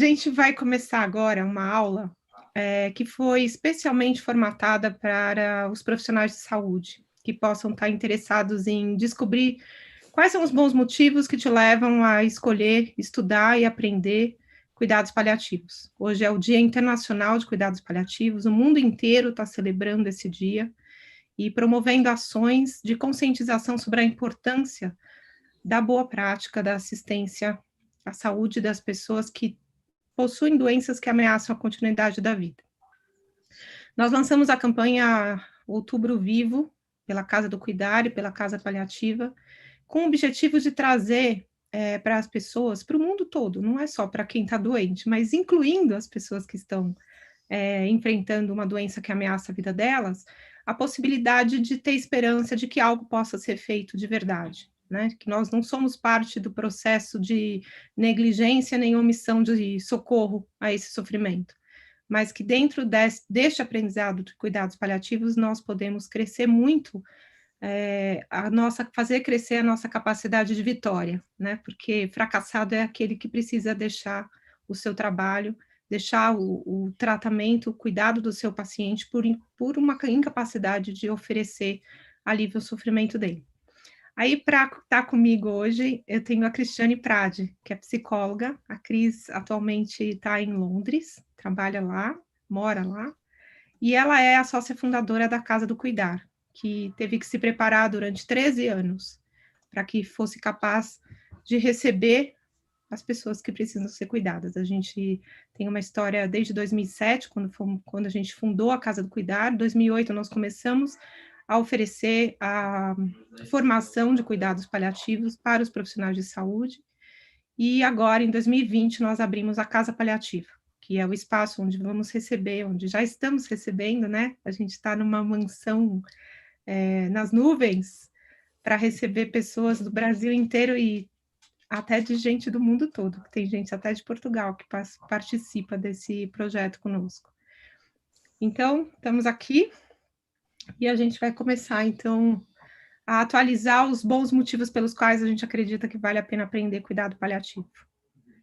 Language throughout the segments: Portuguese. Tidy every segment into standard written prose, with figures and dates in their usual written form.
A gente vai começar agora uma aula que foi especialmente formatada para os profissionais de saúde, que possam estar interessados em descobrir quais são os bons motivos que te levam a escolher, estudar e aprender cuidados paliativos. Hoje é o Dia Internacional de Cuidados Paliativos, o mundo inteiro está celebrando esse dia e promovendo ações de conscientização sobre a importância da boa prática da assistência à saúde das pessoas que possuem doenças que ameaçam a continuidade da vida. Nós lançamos a campanha Outubro Vivo, pela Casa do Cuidar e pela Casa Paliativa, com o objetivo de trazer para as pessoas, para o mundo todo, não é só para quem está doente, mas incluindo as pessoas que estão enfrentando uma doença que ameaça a vida delas, a possibilidade de ter esperança de que algo possa ser feito de verdade, né? Que nós não somos parte do processo de negligência nem omissão de socorro a esse sofrimento, mas que dentro deste aprendizado de cuidados paliativos nós podemos crescer muito, fazer crescer a nossa capacidade de vitória, né? Porque fracassado é aquele que precisa deixar o seu trabalho, deixar o tratamento, o cuidado do seu paciente por uma incapacidade de oferecer alívio ao sofrimento dele. Aí, para estar comigo hoje, eu tenho a Cristiane Prade, que é psicóloga. A Cris atualmente está em Londres, trabalha lá, mora lá, e ela é a sócia fundadora da Casa do Cuidar, que teve que se preparar durante 13 anos para que fosse capaz de receber as pessoas que precisam ser cuidadas. A gente tem uma história desde 2007, quando a gente fundou a Casa do Cuidar. Em 2008, nós começamos a oferecer a formação de cuidados paliativos para os profissionais de saúde. E agora, em 2020, nós abrimos a Casa Paliativa, que é o espaço onde vamos receber, onde já estamos recebendo, né? A gente está numa mansão nas nuvens para receber pessoas do Brasil inteiro e até de gente do mundo todo, tem gente até de Portugal que participa desse projeto conosco. Então, estamos aqui e a gente vai começar, então, a atualizar os bons motivos pelos quais a gente acredita que vale a pena aprender cuidado paliativo.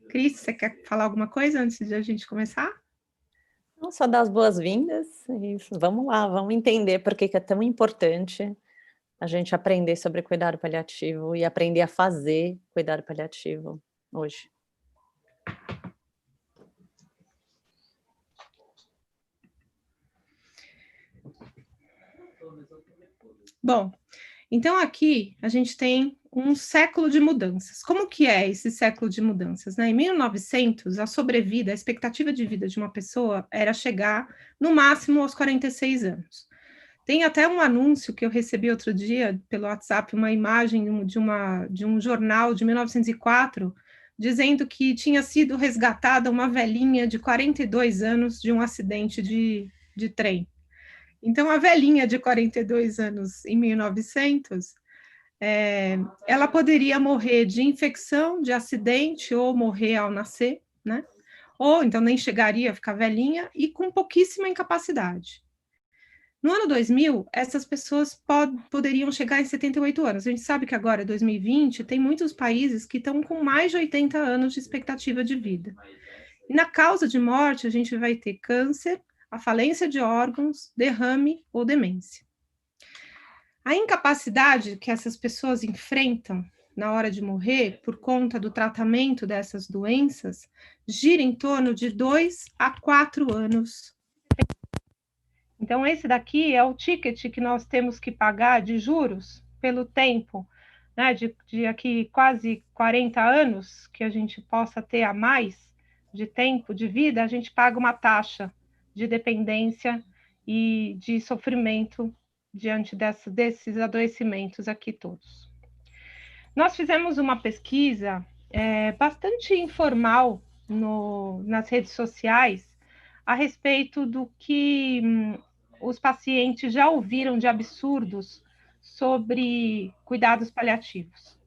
Cris, você quer falar alguma coisa antes de a gente começar? Não só dar as boas-vindas, vamos lá, vamos entender por que é tão importante a gente aprender sobre cuidado paliativo e aprender a fazer cuidado paliativo hoje. Bom, então aqui a gente tem um século de mudanças. Como que é esse século de mudanças? Né? Em 1900, a sobrevida, a expectativa de vida de uma pessoa era chegar no máximo aos 46 anos. Tem até um anúncio que eu recebi outro dia pelo WhatsApp, uma imagem de um jornal de 1904, dizendo que tinha sido resgatada uma velhinha de 42 anos de um acidente de trem. Então, a velhinha de 42 anos em 1900, ela poderia morrer de infecção, de acidente, ou morrer ao nascer, né? Ou então nem chegaria a ficar velhinha e com pouquíssima incapacidade. No ano 2000, essas pessoas poderiam chegar em 78 anos. A gente sabe que agora, 2020, tem muitos países que estão com mais de 80 anos de expectativa de vida. E na causa de morte, a gente vai ter câncer, a falência de órgãos, derrame ou demência. A incapacidade que essas pessoas enfrentam na hora de morrer, por conta do tratamento dessas doenças, gira em torno de 2 a 4 anos. Então, esse daqui é o ticket que nós temos que pagar de juros pelo tempo, né, de aqui quase 40 anos, que a gente possa ter a mais de tempo de vida, a gente paga uma taxa de dependência e de sofrimento diante desses adoecimentos aqui todos. Nós fizemos uma pesquisa bastante informal nas redes sociais a respeito do que os pacientes já ouviram de absurdos sobre cuidados paliativos.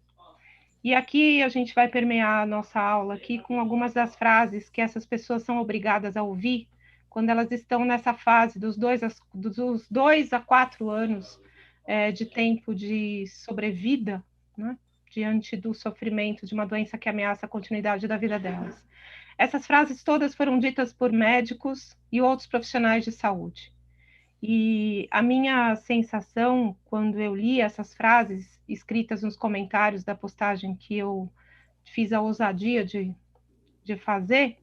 E aqui a gente vai permear a nossa aula aqui com algumas das frases que essas pessoas são obrigadas a ouvir quando elas estão nessa fase dos 2 a 4 anos de tempo de sobrevida, né, diante do sofrimento de uma doença que ameaça a continuidade da vida delas. Essas frases todas foram ditas por médicos e outros profissionais de saúde. E a minha sensação, quando eu li essas frases escritas nos comentários da postagem que eu fiz a ousadia de fazer,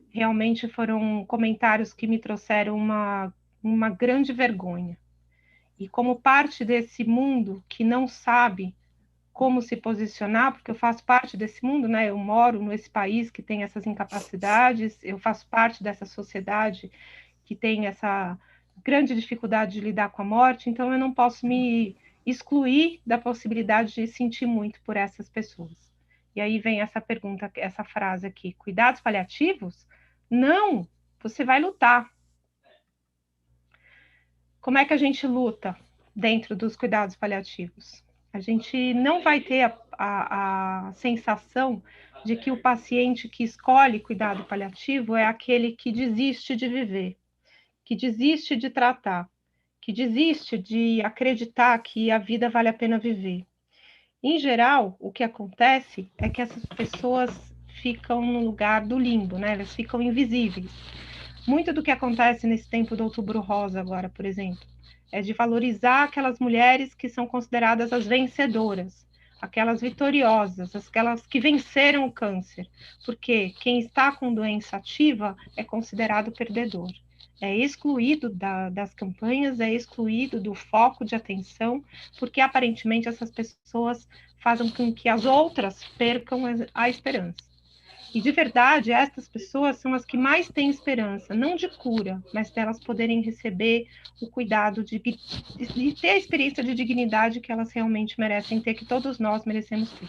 realmente foram comentários que me trouxeram uma grande vergonha. E como parte desse mundo que não sabe como se posicionar, porque eu faço parte desse mundo, né? Eu moro nesse país que tem essas incapacidades, eu faço parte dessa sociedade que tem essa grande dificuldade de lidar com a morte, então eu não posso me excluir da possibilidade de sentir muito por essas pessoas. E aí vem essa pergunta, essa frase aqui: cuidados paliativos? Não, você vai lutar. Como é que a gente luta dentro dos cuidados paliativos? A gente não vai ter a sensação de que o paciente que escolhe cuidado paliativo é aquele que desiste de viver, que desiste de tratar, que desiste de acreditar que a vida vale a pena viver. Em geral, o que acontece é que essas pessoas ficam no lugar do limbo, né? Elas ficam invisíveis. Muito do que acontece nesse tempo do Outubro Rosa agora, por exemplo, é de valorizar aquelas mulheres que são consideradas as vencedoras, aquelas vitoriosas, aquelas que venceram o câncer, porque quem está com doença ativa é considerado perdedor. É excluído das campanhas, é excluído do foco de atenção, porque aparentemente essas pessoas fazem com que as outras percam a esperança. E de verdade, essas pessoas são as que mais têm esperança, não de cura, mas delas poderem receber o cuidado de ter a experiência de dignidade que elas realmente merecem ter, que todos nós merecemos ter.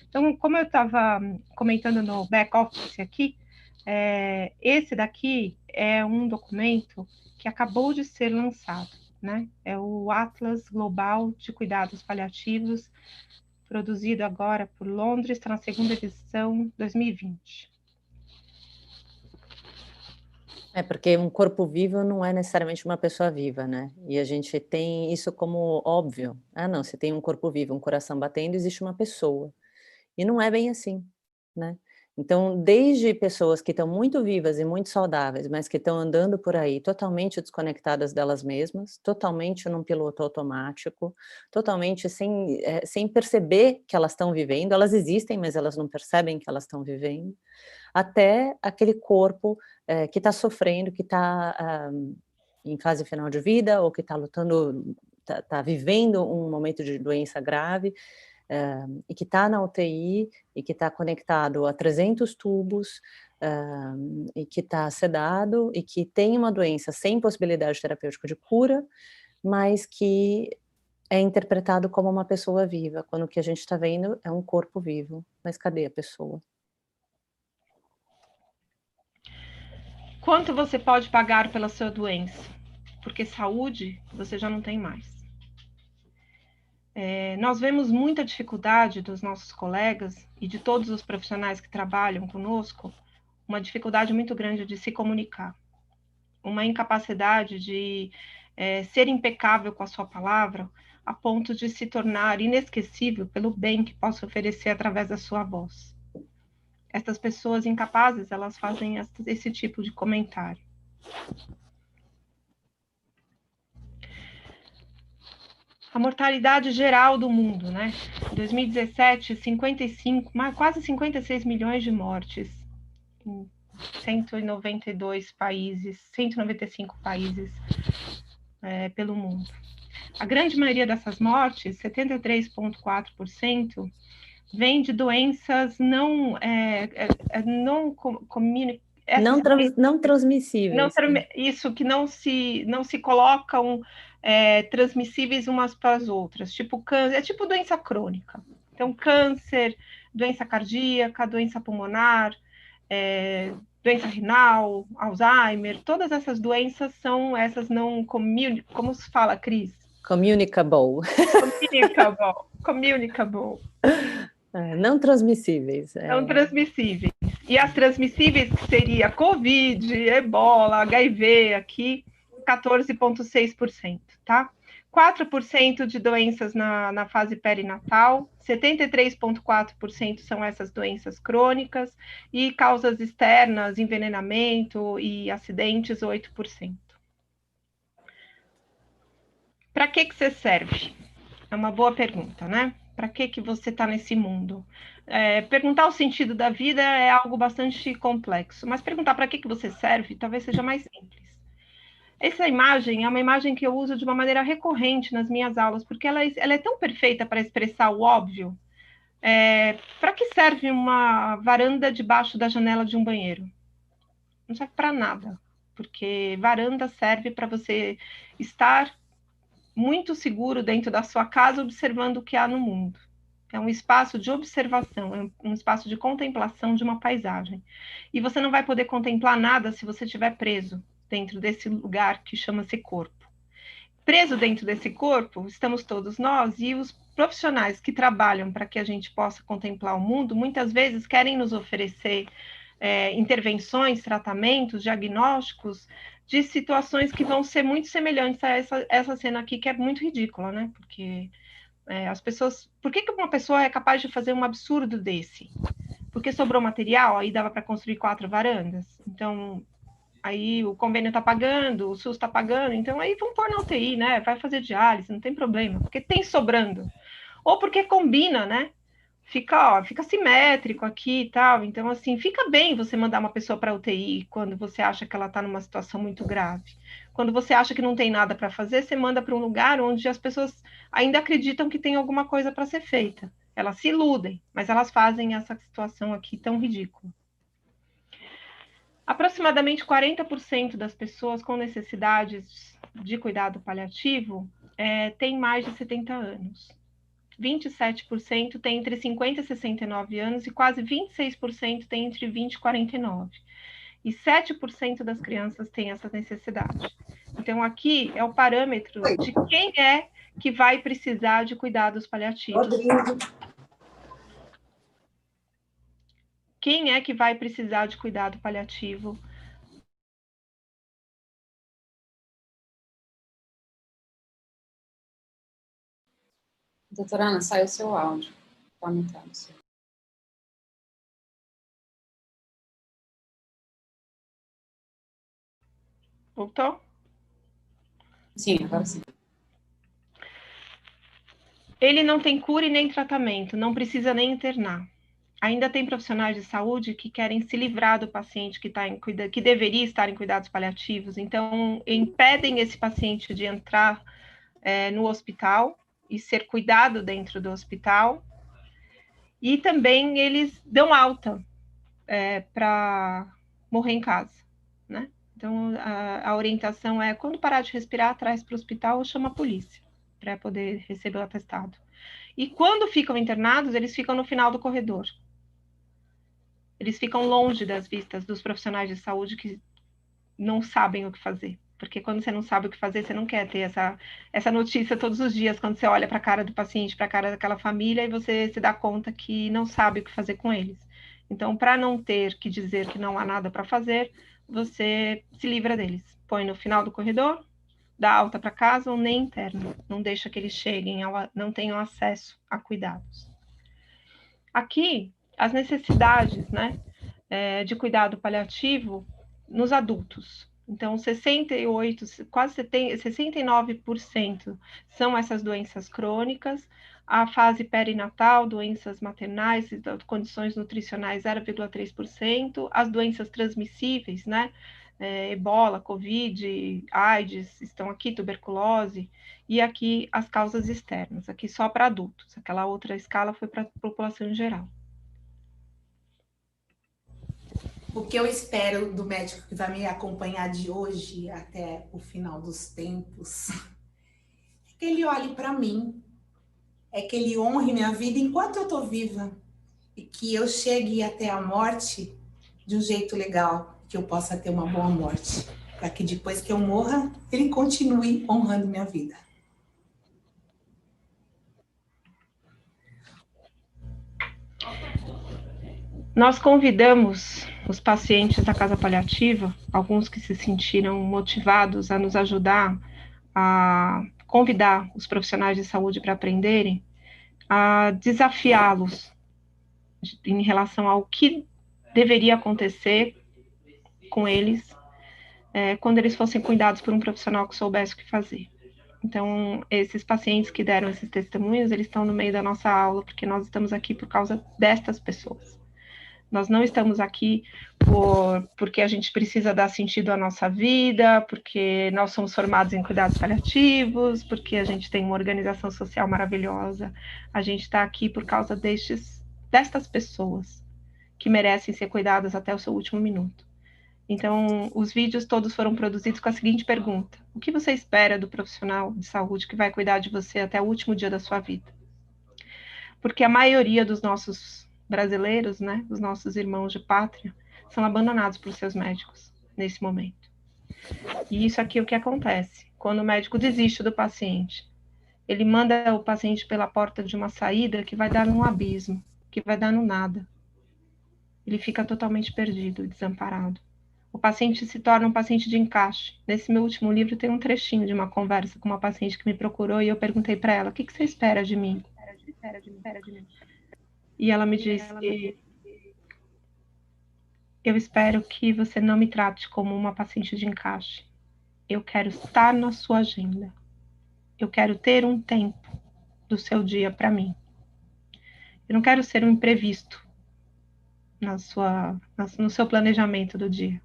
Então, como eu estava comentando no back-office aqui, esse daqui é um documento que acabou de ser lançado, né? É o Atlas Global de Cuidados Paliativos, produzido agora por Londres, está na segunda edição, 2020. Porque um corpo vivo não é necessariamente uma pessoa viva, né? E a gente tem isso como óbvio. Ah, não, se tem um corpo vivo, um coração batendo, existe uma pessoa. E não é bem assim, né? Então, desde pessoas que estão muito vivas e muito saudáveis, mas que estão andando por aí totalmente desconectadas delas mesmas, totalmente num piloto automático, totalmente sem perceber que elas estão vivendo, elas existem, mas elas não percebem que elas estão vivendo, até aquele corpo que está sofrendo, que está em fase final de vida, ou que está lutando, está vivendo um momento de doença grave, e que está na UTI, e que está conectado a 300 tubos, e que está sedado, e que tem uma doença sem possibilidade terapêutica de cura, mas que é interpretado como uma pessoa viva, quando o que a gente está vendo é um corpo vivo. Mas cadê a pessoa? Quanto você pode pagar pela sua doença? Porque saúde você já não tem mais. Nós vemos muita dificuldade dos nossos colegas e de todos os profissionais que trabalham conosco, uma dificuldade muito grande de se comunicar, uma incapacidade de ser impecável com a sua palavra, a ponto de se tornar inesquecível pelo bem que possa oferecer através da sua voz. Essas pessoas incapazes, elas fazem esse tipo de comentário. A mortalidade geral do mundo, né? Em 2017, quase 56 milhões de mortes em 192 países, 195 países pelo mundo. A grande maioria dessas mortes, 73,4%, vem de doenças não transmissíveis. Isso, que não se colocam transmissíveis umas para as outras, tipo câncer, é tipo doença crônica. Então, câncer, doença cardíaca, doença pulmonar, doença renal, Alzheimer, todas essas doenças são essas não como se fala, Cris? Communicable. Communicable. Não transmissíveis. Não transmissíveis. E as transmissíveis, que seria Covid, Ebola, HIV, aqui, 14,6%, tá? 4% de doenças na fase perinatal, 73,4% são essas doenças crônicas, e causas externas, envenenamento e acidentes, 8%. Para que você serve? É uma boa pergunta, né? Para que você está nesse mundo? Perguntar o sentido da vida é algo bastante complexo, mas perguntar para que você serve talvez seja mais simples. Essa imagem é uma imagem que eu uso de uma maneira recorrente nas minhas aulas, porque ela é tão perfeita para expressar o óbvio. Para que serve uma varanda debaixo da janela de um banheiro? Não serve para nada, porque varanda serve para você estar muito seguro dentro da sua casa, observando o que há no mundo. É um espaço de observação, é um espaço de contemplação de uma paisagem. E você não vai poder contemplar nada se você estiver preso dentro desse lugar que chama-se corpo. Preso dentro desse corpo, estamos todos nós, e os profissionais que trabalham para que a gente possa contemplar o mundo, muitas vezes querem nos oferecer intervenções, tratamentos, diagnósticos de situações que vão ser muito semelhantes a essa cena aqui, que é muito ridícula, né? Porque as pessoas... Por que uma pessoa é capaz de fazer um absurdo desse? Porque sobrou material, aí dava para construir 4 varandas. Então, aí o convênio está pagando, o SUS está pagando, então aí vão pôr na UTI, né? Vai fazer diálise, não tem problema, porque tem sobrando. Ou porque combina, né? Fica simétrico aqui e tal. Então, assim, fica bem você mandar uma pessoa para UTI quando você acha que ela está numa situação muito grave. Quando você acha que não tem nada para fazer, você manda para um lugar onde as pessoas ainda acreditam que tem alguma coisa para ser feita. Elas se iludem, mas elas fazem essa situação aqui tão ridícula. Aproximadamente 40% das pessoas com necessidades de cuidado paliativo têm mais de 70 anos. 27% tem entre 50 e 69 anos e quase 26% tem entre 20 e 49. E 7% das crianças têm essa necessidade. Então, aqui é o parâmetro de quem é que vai precisar de cuidados paliativos. Quem é que vai precisar de cuidado paliativo? Doutora Ana, saiu o seu áudio. Está aumentando. Voltou? Sim, agora sim. Ele não tem cura e nem tratamento, não precisa nem internar. Ainda tem profissionais de saúde que querem se livrar do paciente que deveria estar em cuidados paliativos, então impedem esse paciente de entrar no hospital e ser cuidado dentro do hospital, e também eles dão alta para morrer em casa, né? Então a orientação é, quando parar de respirar, traz para o hospital ou chama a polícia para poder receber o atestado. E quando ficam internados, eles ficam no final do corredor. Eles ficam longe das vistas dos profissionais de saúde que não sabem o que fazer. Porque quando você não sabe o que fazer, você não quer ter essa notícia todos os dias, quando você olha para a cara do paciente, para a cara daquela família, e você se dá conta que não sabe o que fazer com eles. Então, para não ter que dizer que não há nada para fazer, você se livra deles. Põe no final do corredor, dá alta para casa ou nem interno. Não deixa que eles cheguem, não tenham acesso a cuidados. Aqui, as necessidades, né, de cuidado paliativo nos adultos. Então, 68, quase 69% são essas doenças crônicas, a fase perinatal, doenças maternais, condições nutricionais 0,3%, as doenças transmissíveis, né, ebola, covid, AIDS, estão aqui, tuberculose, e aqui as causas externas, aqui só para adultos, aquela outra escala foi para a população em geral. O que eu espero do médico que vai me acompanhar de hoje até o final dos tempos é que ele olhe para mim, é que ele honre minha vida enquanto eu estou viva e que eu chegue até a morte de um jeito legal, que eu possa ter uma boa morte, para que depois que eu morra, ele continue honrando minha vida. Nós convidamos os pacientes da casa paliativa, alguns que se sentiram motivados a nos ajudar a convidar os profissionais de saúde para aprenderem, a desafiá-los em relação ao que deveria acontecer com eles quando eles fossem cuidados por um profissional que soubesse o que fazer. Então, esses pacientes que deram esses testemunhos, eles estão no meio da nossa aula, porque nós estamos aqui por causa destas pessoas. Nós não estamos aqui porque a gente precisa dar sentido à nossa vida, porque nós somos formados em cuidados paliativos, porque a gente tem uma organização social maravilhosa. A gente está aqui por causa destas pessoas que merecem ser cuidadas até o seu último minuto. Então, os vídeos todos foram produzidos com a seguinte pergunta: o que você espera do profissional de saúde que vai cuidar de você até o último dia da sua vida? Porque a maioria dos nossos brasileiros, né, os nossos irmãos de pátria, são abandonados por seus médicos nesse momento. E isso aqui é o que acontece quando o médico desiste do paciente. Ele manda o paciente pela porta de uma saída que vai dar num abismo, que vai dar no nada. Ele fica totalmente perdido, desamparado. O paciente se torna um paciente de encaixe. Nesse meu último livro tem um trechinho de uma conversa com uma paciente que me procurou e eu perguntei para ela: o que você espera de mim? E ela me disse: eu espero que você não me trate como uma paciente de encaixe. Eu quero estar na sua agenda. Eu quero ter um tempo do seu dia para mim. Eu não quero ser um imprevisto no seu planejamento do dia.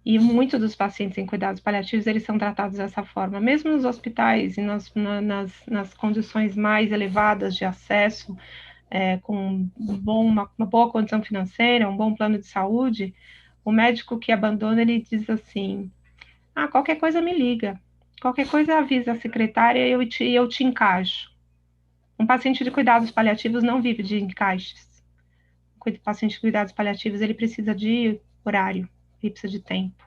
E muitos dos pacientes em cuidados paliativos, eles são tratados dessa forma, mesmo nos hospitais e nas condições mais elevadas de acesso, com uma boa condição financeira, um bom plano de saúde, o médico que abandona, ele diz assim: qualquer coisa me liga, qualquer coisa avisa a secretária e eu te encaixo. Um paciente de cuidados paliativos não vive de encaixes. O paciente de cuidados paliativos, ele precisa de horário, ele precisa de tempo.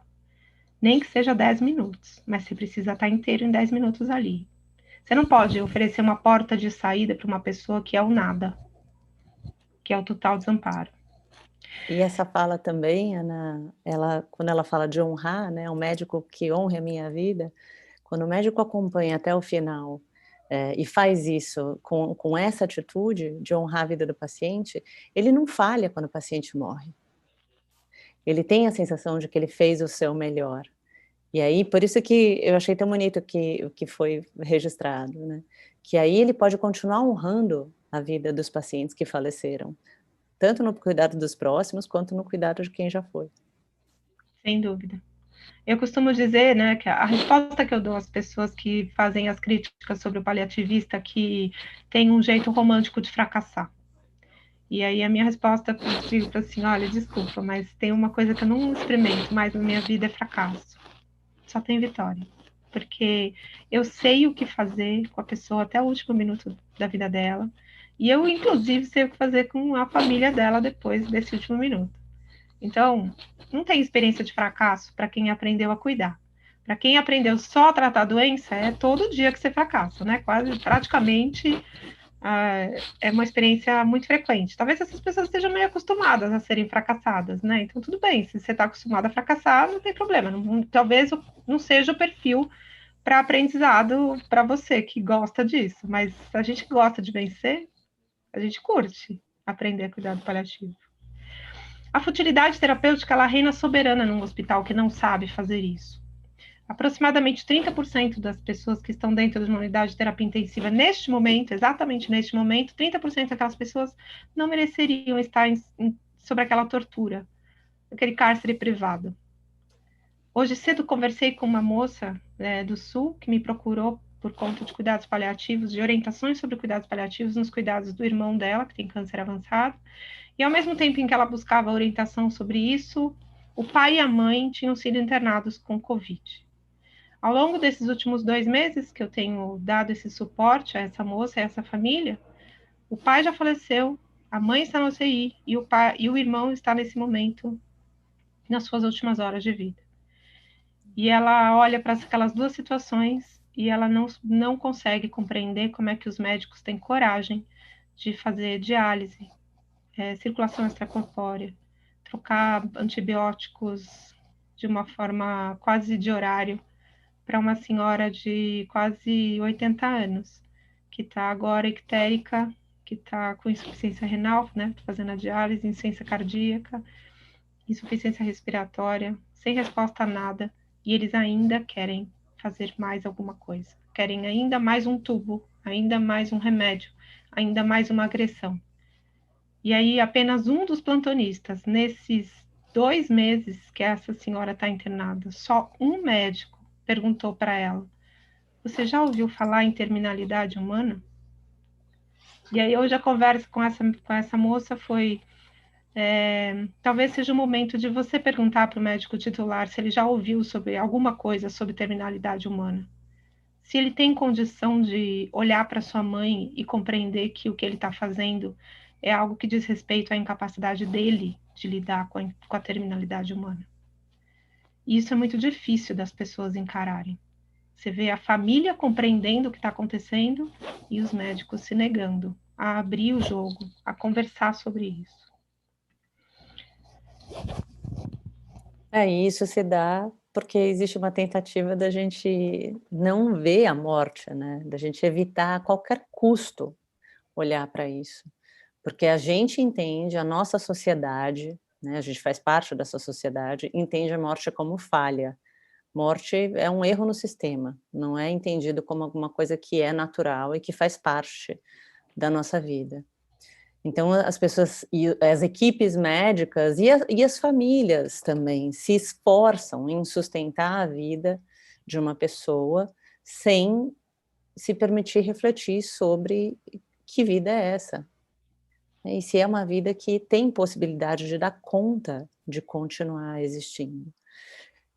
Nem que seja 10 minutos, mas você precisa estar inteiro em 10 minutos ali. Você não pode oferecer uma porta de saída para uma pessoa que é o nada, que é o total desamparo. E essa fala também, Ana, quando ela fala de honrar, né, um médico que honre a minha vida, quando o médico acompanha até o final, e faz isso com essa atitude de honrar a vida do paciente, ele não falha quando o paciente morre. Ele tem a sensação de que ele fez o seu melhor. E aí, por isso que eu achei tão bonito o que foi registrado, né? Que aí ele pode continuar honrando a vida dos pacientes que faleceram, tanto no cuidado dos próximos, quanto no cuidado de quem já foi. Sem dúvida. Eu costumo dizer, né, que a resposta que eu dou às pessoas que fazem as críticas sobre o paliativista que tem um jeito romântico de fracassar. E aí a minha resposta é assim: olha, desculpa, mas tem uma coisa que eu não experimento mais na minha vida, é fracasso. Só tem vitória. Porque eu sei o que fazer com a pessoa até o último minuto da vida dela. E eu, inclusive, sei o que fazer com a família dela depois desse último minuto. Então, não tem experiência de fracasso para quem aprendeu a cuidar. Para quem aprendeu só a tratar a doença, é todo dia que você fracassa, né? Praticamente, é uma experiência muito frequente. Talvez essas pessoas estejam meio acostumadas a serem fracassadas, né? Então, tudo bem, se você está acostumado a fracassar, não tem problema. Talvez não seja o perfil para aprendizado para você que gosta disso, mas a gente gosta de vencer, a gente curte aprender a cuidar do paliativo. A futilidade terapêutica, ela reina soberana num hospital que não sabe fazer isso. Aproximadamente 30% das pessoas que estão dentro de uma unidade de terapia intensiva neste momento, exatamente neste momento, 30% daquelas pessoas não mereceriam estar sobre aquela tortura, aquele cárcere privado. Hoje cedo conversei com uma moça do Sul que me procurou por conta de cuidados paliativos, de orientações sobre cuidados paliativos nos cuidados do irmão dela, que tem câncer avançado. E ao mesmo tempo em que ela buscava orientação sobre isso, o pai e a mãe tinham sido internados com Covid. Ao longo desses últimos 2 meses que eu tenho dado esse suporte a essa moça, a essa família, o pai já faleceu, a mãe está no UTI e o irmão está nesse momento nas suas últimas horas de vida. E ela olha para aquelas duas situações e ela não consegue compreender como é que os médicos têm coragem de fazer diálise, circulação extracorpórea, trocar antibióticos de uma forma quase de horário, para uma senhora de quase 80 anos, que está agora ictérica, que está com insuficiência renal, né, fazendo a diálise, insuficiência cardíaca, insuficiência respiratória, sem resposta a nada, e eles ainda querem fazer mais alguma coisa. Querem ainda mais um tubo, ainda mais um remédio, ainda mais uma agressão. E aí, apenas um dos plantonistas, nesses 2 meses que essa senhora está internada, só um médico perguntou para ela: você já ouviu falar em terminalidade humana? E aí, hoje a conversa com essa moça foi: talvez seja o momento de você perguntar para o médico titular se ele já ouviu sobre alguma coisa sobre terminalidade humana. Se ele tem condição de olhar para sua mãe e compreender que o que ele está fazendo é algo que diz respeito à incapacidade dele de lidar com a terminalidade humana. E isso é muito difícil das pessoas encararem. Você vê a família compreendendo o que está acontecendo e os médicos se negando a abrir o jogo, a conversar sobre isso. Isso se dá porque existe uma tentativa da gente não ver a morte, né? Da gente evitar a qualquer custo olhar para isso. Porque a gente entende, a nossa sociedade, né, a gente faz parte dessa sociedade, entende a morte como falha. Morte é um erro no sistema, não é entendido como alguma coisa que é natural e que faz parte da nossa vida. Então as pessoas e as equipes médicas e as famílias também se esforçam em sustentar a vida de uma pessoa sem se permitir refletir sobre que vida é essa. E se é uma vida que tem possibilidade de dar conta de continuar existindo.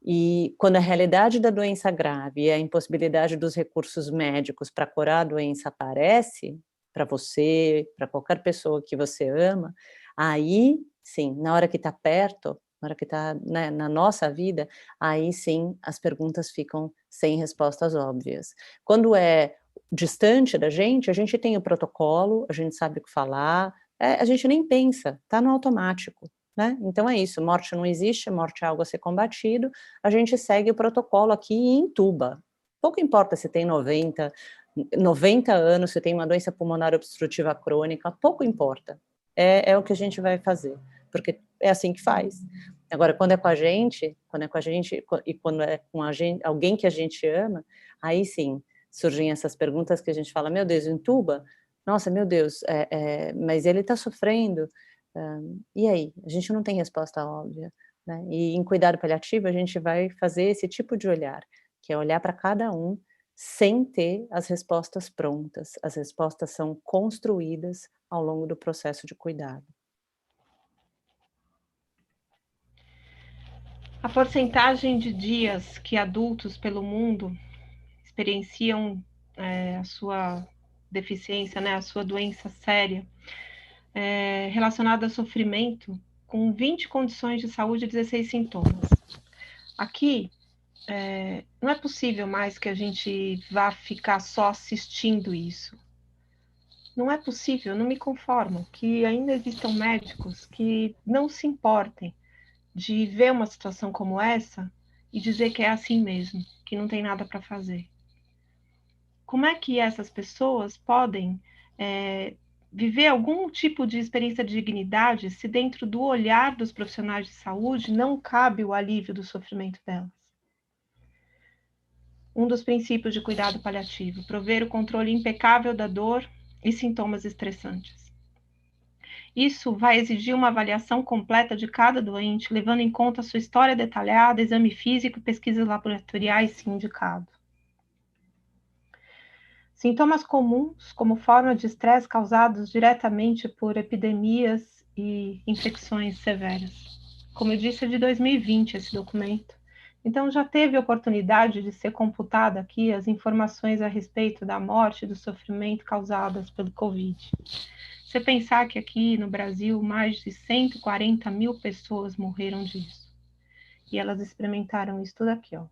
E quando a realidade da doença grave e a impossibilidade dos recursos médicos para curar a doença aparece, para você, para qualquer pessoa que você ama, aí sim, na hora que está perto, na hora que está, né, na nossa vida, aí sim as perguntas ficam sem respostas óbvias. Quando é distante da gente, a gente tem o protocolo, a gente sabe o que falar, a gente nem pensa, está no automático. Né? Então é isso, morte não existe, morte é algo a ser combatido, a gente segue o protocolo aqui e entuba. Pouco importa se tem 90 anos, se tem uma doença pulmonar obstrutiva crônica, pouco importa. É o que a gente vai fazer, porque é assim que faz. Agora, quando é com a gente e quando é com alguém que a gente ama, aí sim, surgem essas perguntas que a gente fala, meu Deus, entuba? Nossa, meu Deus, mas ele está sofrendo. E aí? A gente não tem resposta óbvia, né? E em cuidado paliativo a gente vai fazer esse tipo de olhar, que é olhar para cada um sem ter as respostas prontas. As respostas são construídas ao longo do processo de cuidado. A porcentagem de dias que adultos pelo mundo experienciam a sua deficiência, né, a sua doença séria, relacionada a sofrimento, com 20 condições de saúde e 16 sintomas. Aqui, não é possível mais que a gente vá ficar só assistindo isso. Não é possível, não me conformo que ainda existam médicos que não se importem de ver uma situação como essa e dizer que é assim mesmo, que não tem nada para fazer. Como é que essas pessoas podem viver algum tipo de experiência de dignidade se dentro do olhar dos profissionais de saúde não cabe o alívio do sofrimento delas? Um dos princípios de cuidado paliativo, prover o controle impecável da dor e sintomas estressantes. Isso vai exigir uma avaliação completa de cada doente, levando em conta a sua história detalhada, exame físico e pesquisas laboratoriais, se indicado. Sintomas comuns, como forma de estresse causados diretamente por epidemias e infecções severas. Como eu disse, é de 2020 esse documento. Então, já teve oportunidade de ser computada aqui as informações a respeito da morte e do sofrimento causadas pelo Covid. Você pensar que aqui no Brasil, mais de 140 mil pessoas morreram disso. E elas experimentaram isso tudo aqui, ó.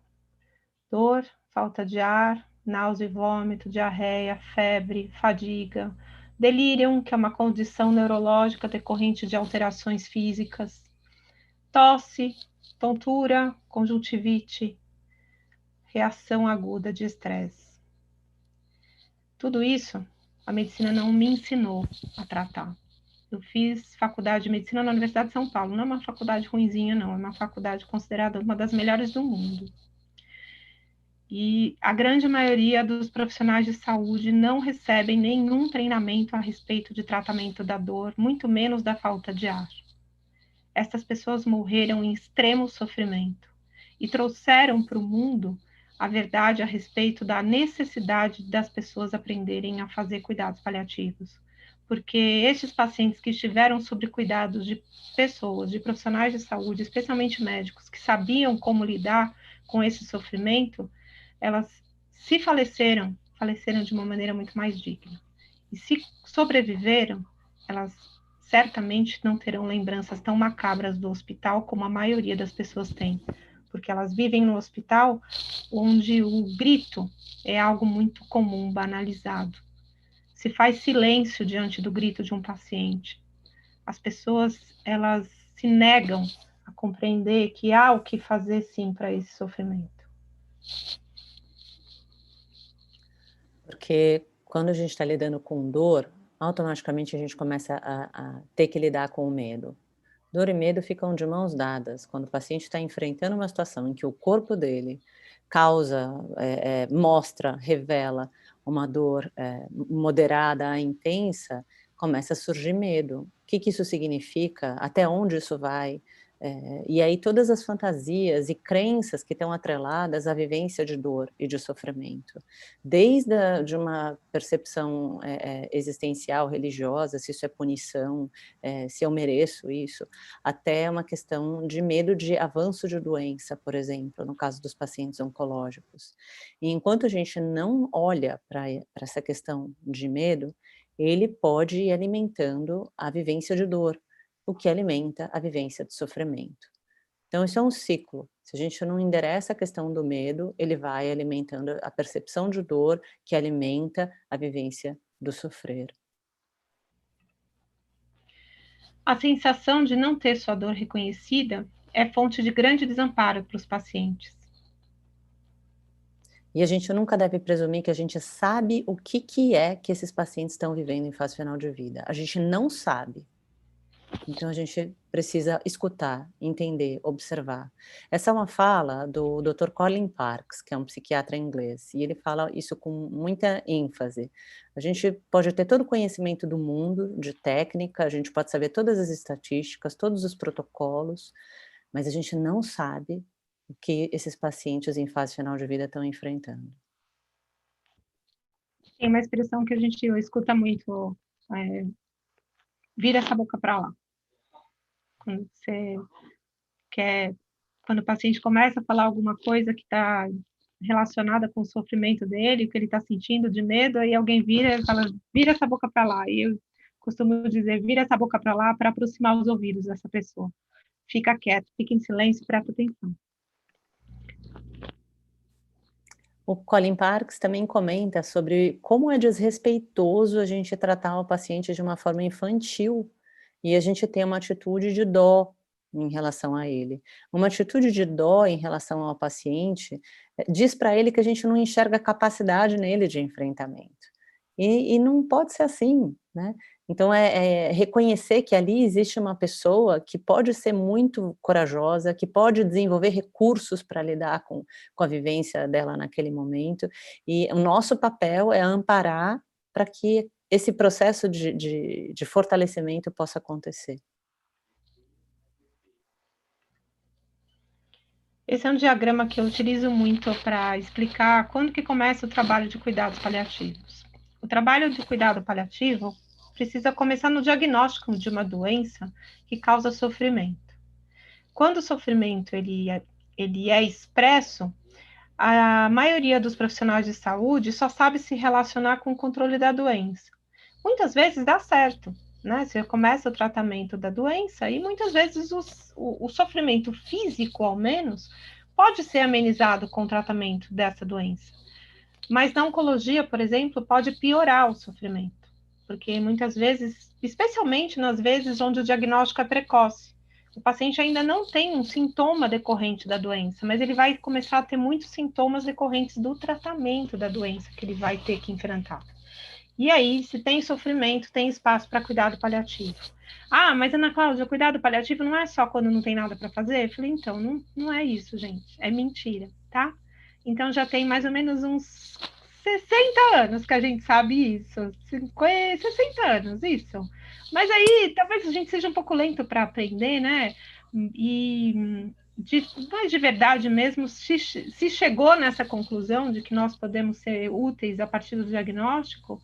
Dor, falta de ar, náusea e vômito, diarreia, febre, fadiga, delírio, que é uma condição neurológica decorrente de alterações físicas, tosse, tontura, conjuntivite, reação aguda de estresse. Tudo isso a medicina não me ensinou a tratar. Eu fiz faculdade de medicina na Universidade de São Paulo. Não é uma faculdade ruinzinha, não. É uma faculdade considerada uma das melhores do mundo. E a grande maioria dos profissionais de saúde não recebem nenhum treinamento a respeito de tratamento da dor, muito menos da falta de ar. Essas pessoas morreram em extremo sofrimento e trouxeram para o mundo a verdade a respeito da necessidade das pessoas aprenderem a fazer cuidados paliativos. Porque estes pacientes que estiveram sob cuidados de pessoas, de profissionais de saúde, especialmente médicos, que sabiam como lidar com esse sofrimento, elas, se faleceram, faleceram de uma maneira muito mais digna. E se sobreviveram, elas certamente não terão lembranças tão macabras do hospital como a maioria das pessoas tem, porque elas vivem no hospital onde o grito é algo muito comum, banalizado. Se faz silêncio diante do grito de um paciente. As pessoas, elas se negam a compreender que há o que fazer sim para esse sofrimento. Porque quando a gente está lidando com dor, automaticamente a gente começa a ter que lidar com o medo. Dor e medo ficam de mãos dadas. Quando o paciente está enfrentando uma situação em que o corpo dele causa, mostra, revela uma dor moderada a intensa, começa a surgir medo. O que isso significa? Até onde isso vai? E aí todas as fantasias e crenças que estão atreladas à vivência de dor e de sofrimento, desde de uma percepção existencial, religiosa, se isso é punição, se eu mereço isso, até uma questão de medo de avanço de doença, por exemplo, no caso dos pacientes oncológicos. E enquanto a gente não olha para essa questão de medo, ele pode ir alimentando a vivência de dor, o que alimenta a vivência de sofrimento. Então isso é um ciclo. Se a gente não endereça a questão do medo, ele vai alimentando a percepção de dor, que alimenta a vivência do sofrer. A sensação de não ter sua dor reconhecida é fonte de grande desamparo para os pacientes. E a gente nunca deve presumir que a gente sabe o que é que esses pacientes estão vivendo em fase final de vida. A gente não sabe. Então a gente precisa escutar, entender, observar. Essa é uma fala do Dr. Colin Parkes, que é um psiquiatra inglês, e ele fala isso com muita ênfase. A gente pode ter todo o conhecimento do mundo, de técnica, a gente pode saber todas as estatísticas, todos os protocolos, mas a gente não sabe o que esses pacientes em fase final de vida estão enfrentando. Tem uma expressão que a gente escuta muito, vira essa boca para lá. Quando você quer, quando o paciente começa a falar alguma coisa que está relacionada com o sofrimento dele, o que ele está sentindo de medo, aí alguém vira e fala, vira essa boca para lá. E eu costumo dizer, vira essa boca para lá para aproximar os ouvidos dessa pessoa. Fica quieto, fica em silêncio, presta atenção. O Colin Parkes também comenta sobre como é desrespeitoso a gente tratar o paciente de uma forma infantil e a gente ter uma atitude de dó em relação a ele. Uma atitude de dó em relação ao paciente diz para ele que a gente não enxerga capacidade nele de enfrentamento. E não pode ser assim, né? Então reconhecer que ali existe uma pessoa que pode ser muito corajosa, que pode desenvolver recursos para lidar com a vivência dela naquele momento, e o nosso papel é amparar para que esse processo de fortalecimento possa acontecer. Esse é um diagrama que eu utilizo muito para explicar quando que começa o trabalho de cuidados paliativos. O trabalho de cuidado paliativo precisa começar no diagnóstico de uma doença que causa sofrimento. Quando o sofrimento ele é expresso, a maioria dos profissionais de saúde só sabe se relacionar com o controle da doença. Muitas vezes dá certo, né? Você começa o tratamento da doença e muitas vezes o sofrimento físico, ao menos, pode ser amenizado com o tratamento dessa doença. Mas na oncologia, por exemplo, pode piorar o sofrimento, porque muitas vezes, especialmente nas vezes onde o diagnóstico é precoce, o paciente ainda não tem um sintoma decorrente da doença, mas ele vai começar a ter muitos sintomas decorrentes do tratamento da doença que ele vai ter que enfrentar. E aí, se tem sofrimento, tem espaço para cuidado paliativo. Ah, mas Ana Cláudia, cuidado paliativo não é só quando não tem nada para fazer? Eu falei, então, não é isso, gente. É mentira, tá? Então, já tem mais ou menos uns 60 anos que a gente sabe isso. 50, 60 anos, isso. Mas aí, talvez a gente seja um pouco lento para aprender, né? Mas de verdade mesmo, se chegou nessa conclusão de que nós podemos ser úteis a partir do diagnóstico,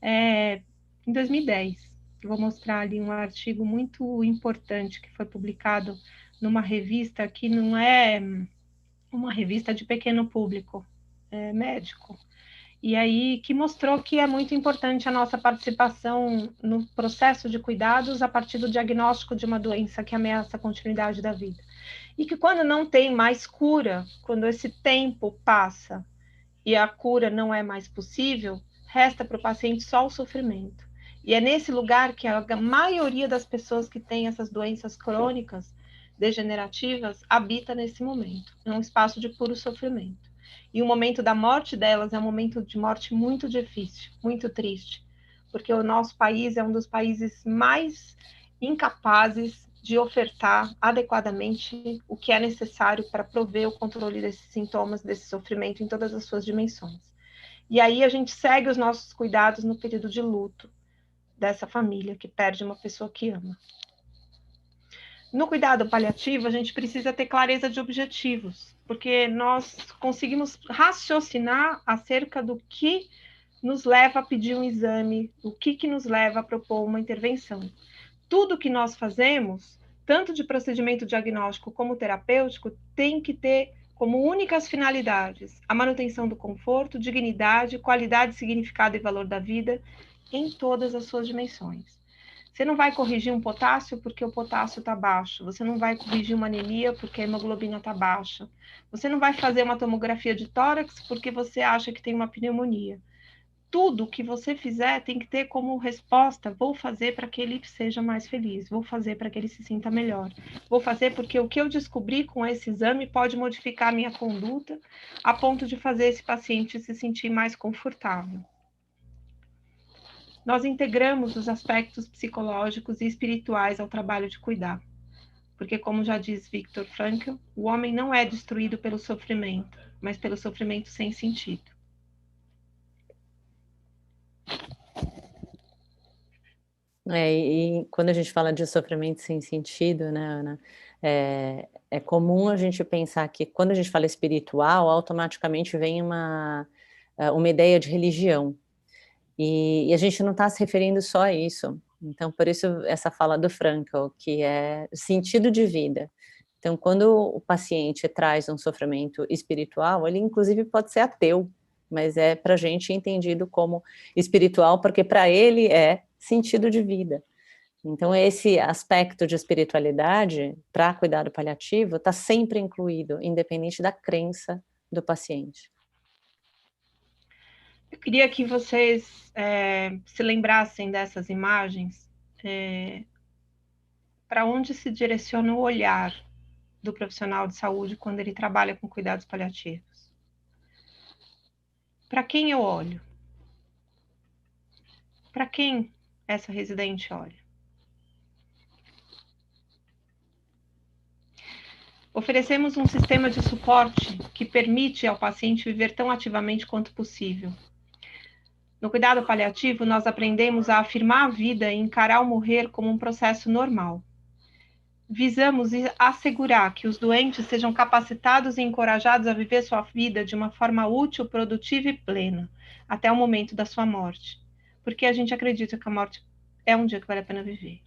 em 2010. Eu vou mostrar ali um artigo muito importante que foi publicado numa revista que não é uma revista de pequeno público, médico. E aí que mostrou que é muito importante a nossa participação no processo de cuidados a partir do diagnóstico de uma doença que ameaça a continuidade da vida. E que quando não tem mais cura, quando esse tempo passa e a cura não é mais possível, resta para o paciente só o sofrimento. E é nesse lugar que a maioria das pessoas que têm essas doenças crônicas, degenerativas, habita nesse momento. É um espaço de puro sofrimento. E o momento da morte delas é um momento de morte muito difícil, muito triste, porque o nosso país é um dos países mais incapazes de ofertar adequadamente o que é necessário para prover o controle desses sintomas, desse sofrimento em todas as suas dimensões. E aí a gente segue os nossos cuidados no período de luto dessa família que perde uma pessoa que ama. No cuidado paliativo, a gente precisa ter clareza de objetivos, porque nós conseguimos raciocinar acerca do que nos leva a pedir um exame, o que nos leva a propor uma intervenção. Tudo que nós fazemos, tanto de procedimento diagnóstico como terapêutico, tem que ter como únicas finalidades a manutenção do conforto, dignidade, qualidade, significado e valor da vida em todas as suas dimensões. Você não vai corrigir um potássio porque o potássio está baixo. Você não vai corrigir uma anemia porque a hemoglobina está baixa. Você não vai fazer uma tomografia de tórax porque você acha que tem uma pneumonia. Tudo que você fizer tem que ter como resposta: vou fazer para que ele seja mais feliz, vou fazer para que ele se sinta melhor, vou fazer porque o que eu descobri com esse exame pode modificar a minha conduta a ponto de fazer esse paciente se sentir mais confortável. Nós integramos os aspectos psicológicos e espirituais ao trabalho de cuidar, porque, como já diz Viktor Frankl, o homem não é destruído pelo sofrimento, mas pelo sofrimento sem sentido. E quando a gente fala de sofrimento sem sentido, né, Ana, é comum a gente pensar que quando a gente fala espiritual, automaticamente vem uma ideia de religião. E a gente não está se referindo só a isso. Então, por isso, essa fala do Frankl, que é sentido de vida. Então, quando o paciente traz um sofrimento espiritual, ele inclusive pode ser ateu, mas é para a gente entendido como espiritual, porque para ele é sentido de vida. Então, esse aspecto de espiritualidade, para cuidado paliativo, está sempre incluído, independente da crença do paciente. Eu queria que vocês se lembrassem dessas imagens, para onde se direciona o olhar do profissional de saúde quando ele trabalha com cuidados paliativos. Para quem eu olho? Para quem essa residente olha? Oferecemos um sistema de suporte que permite ao paciente viver tão ativamente quanto possível. No cuidado paliativo, nós aprendemos a afirmar a vida e encarar o morrer como um processo normal. Visamos assegurar que os doentes sejam capacitados e encorajados a viver sua vida de uma forma útil, produtiva e plena, até o momento da sua morte. Porque a gente acredita que a morte é um dia que vale a pena viver.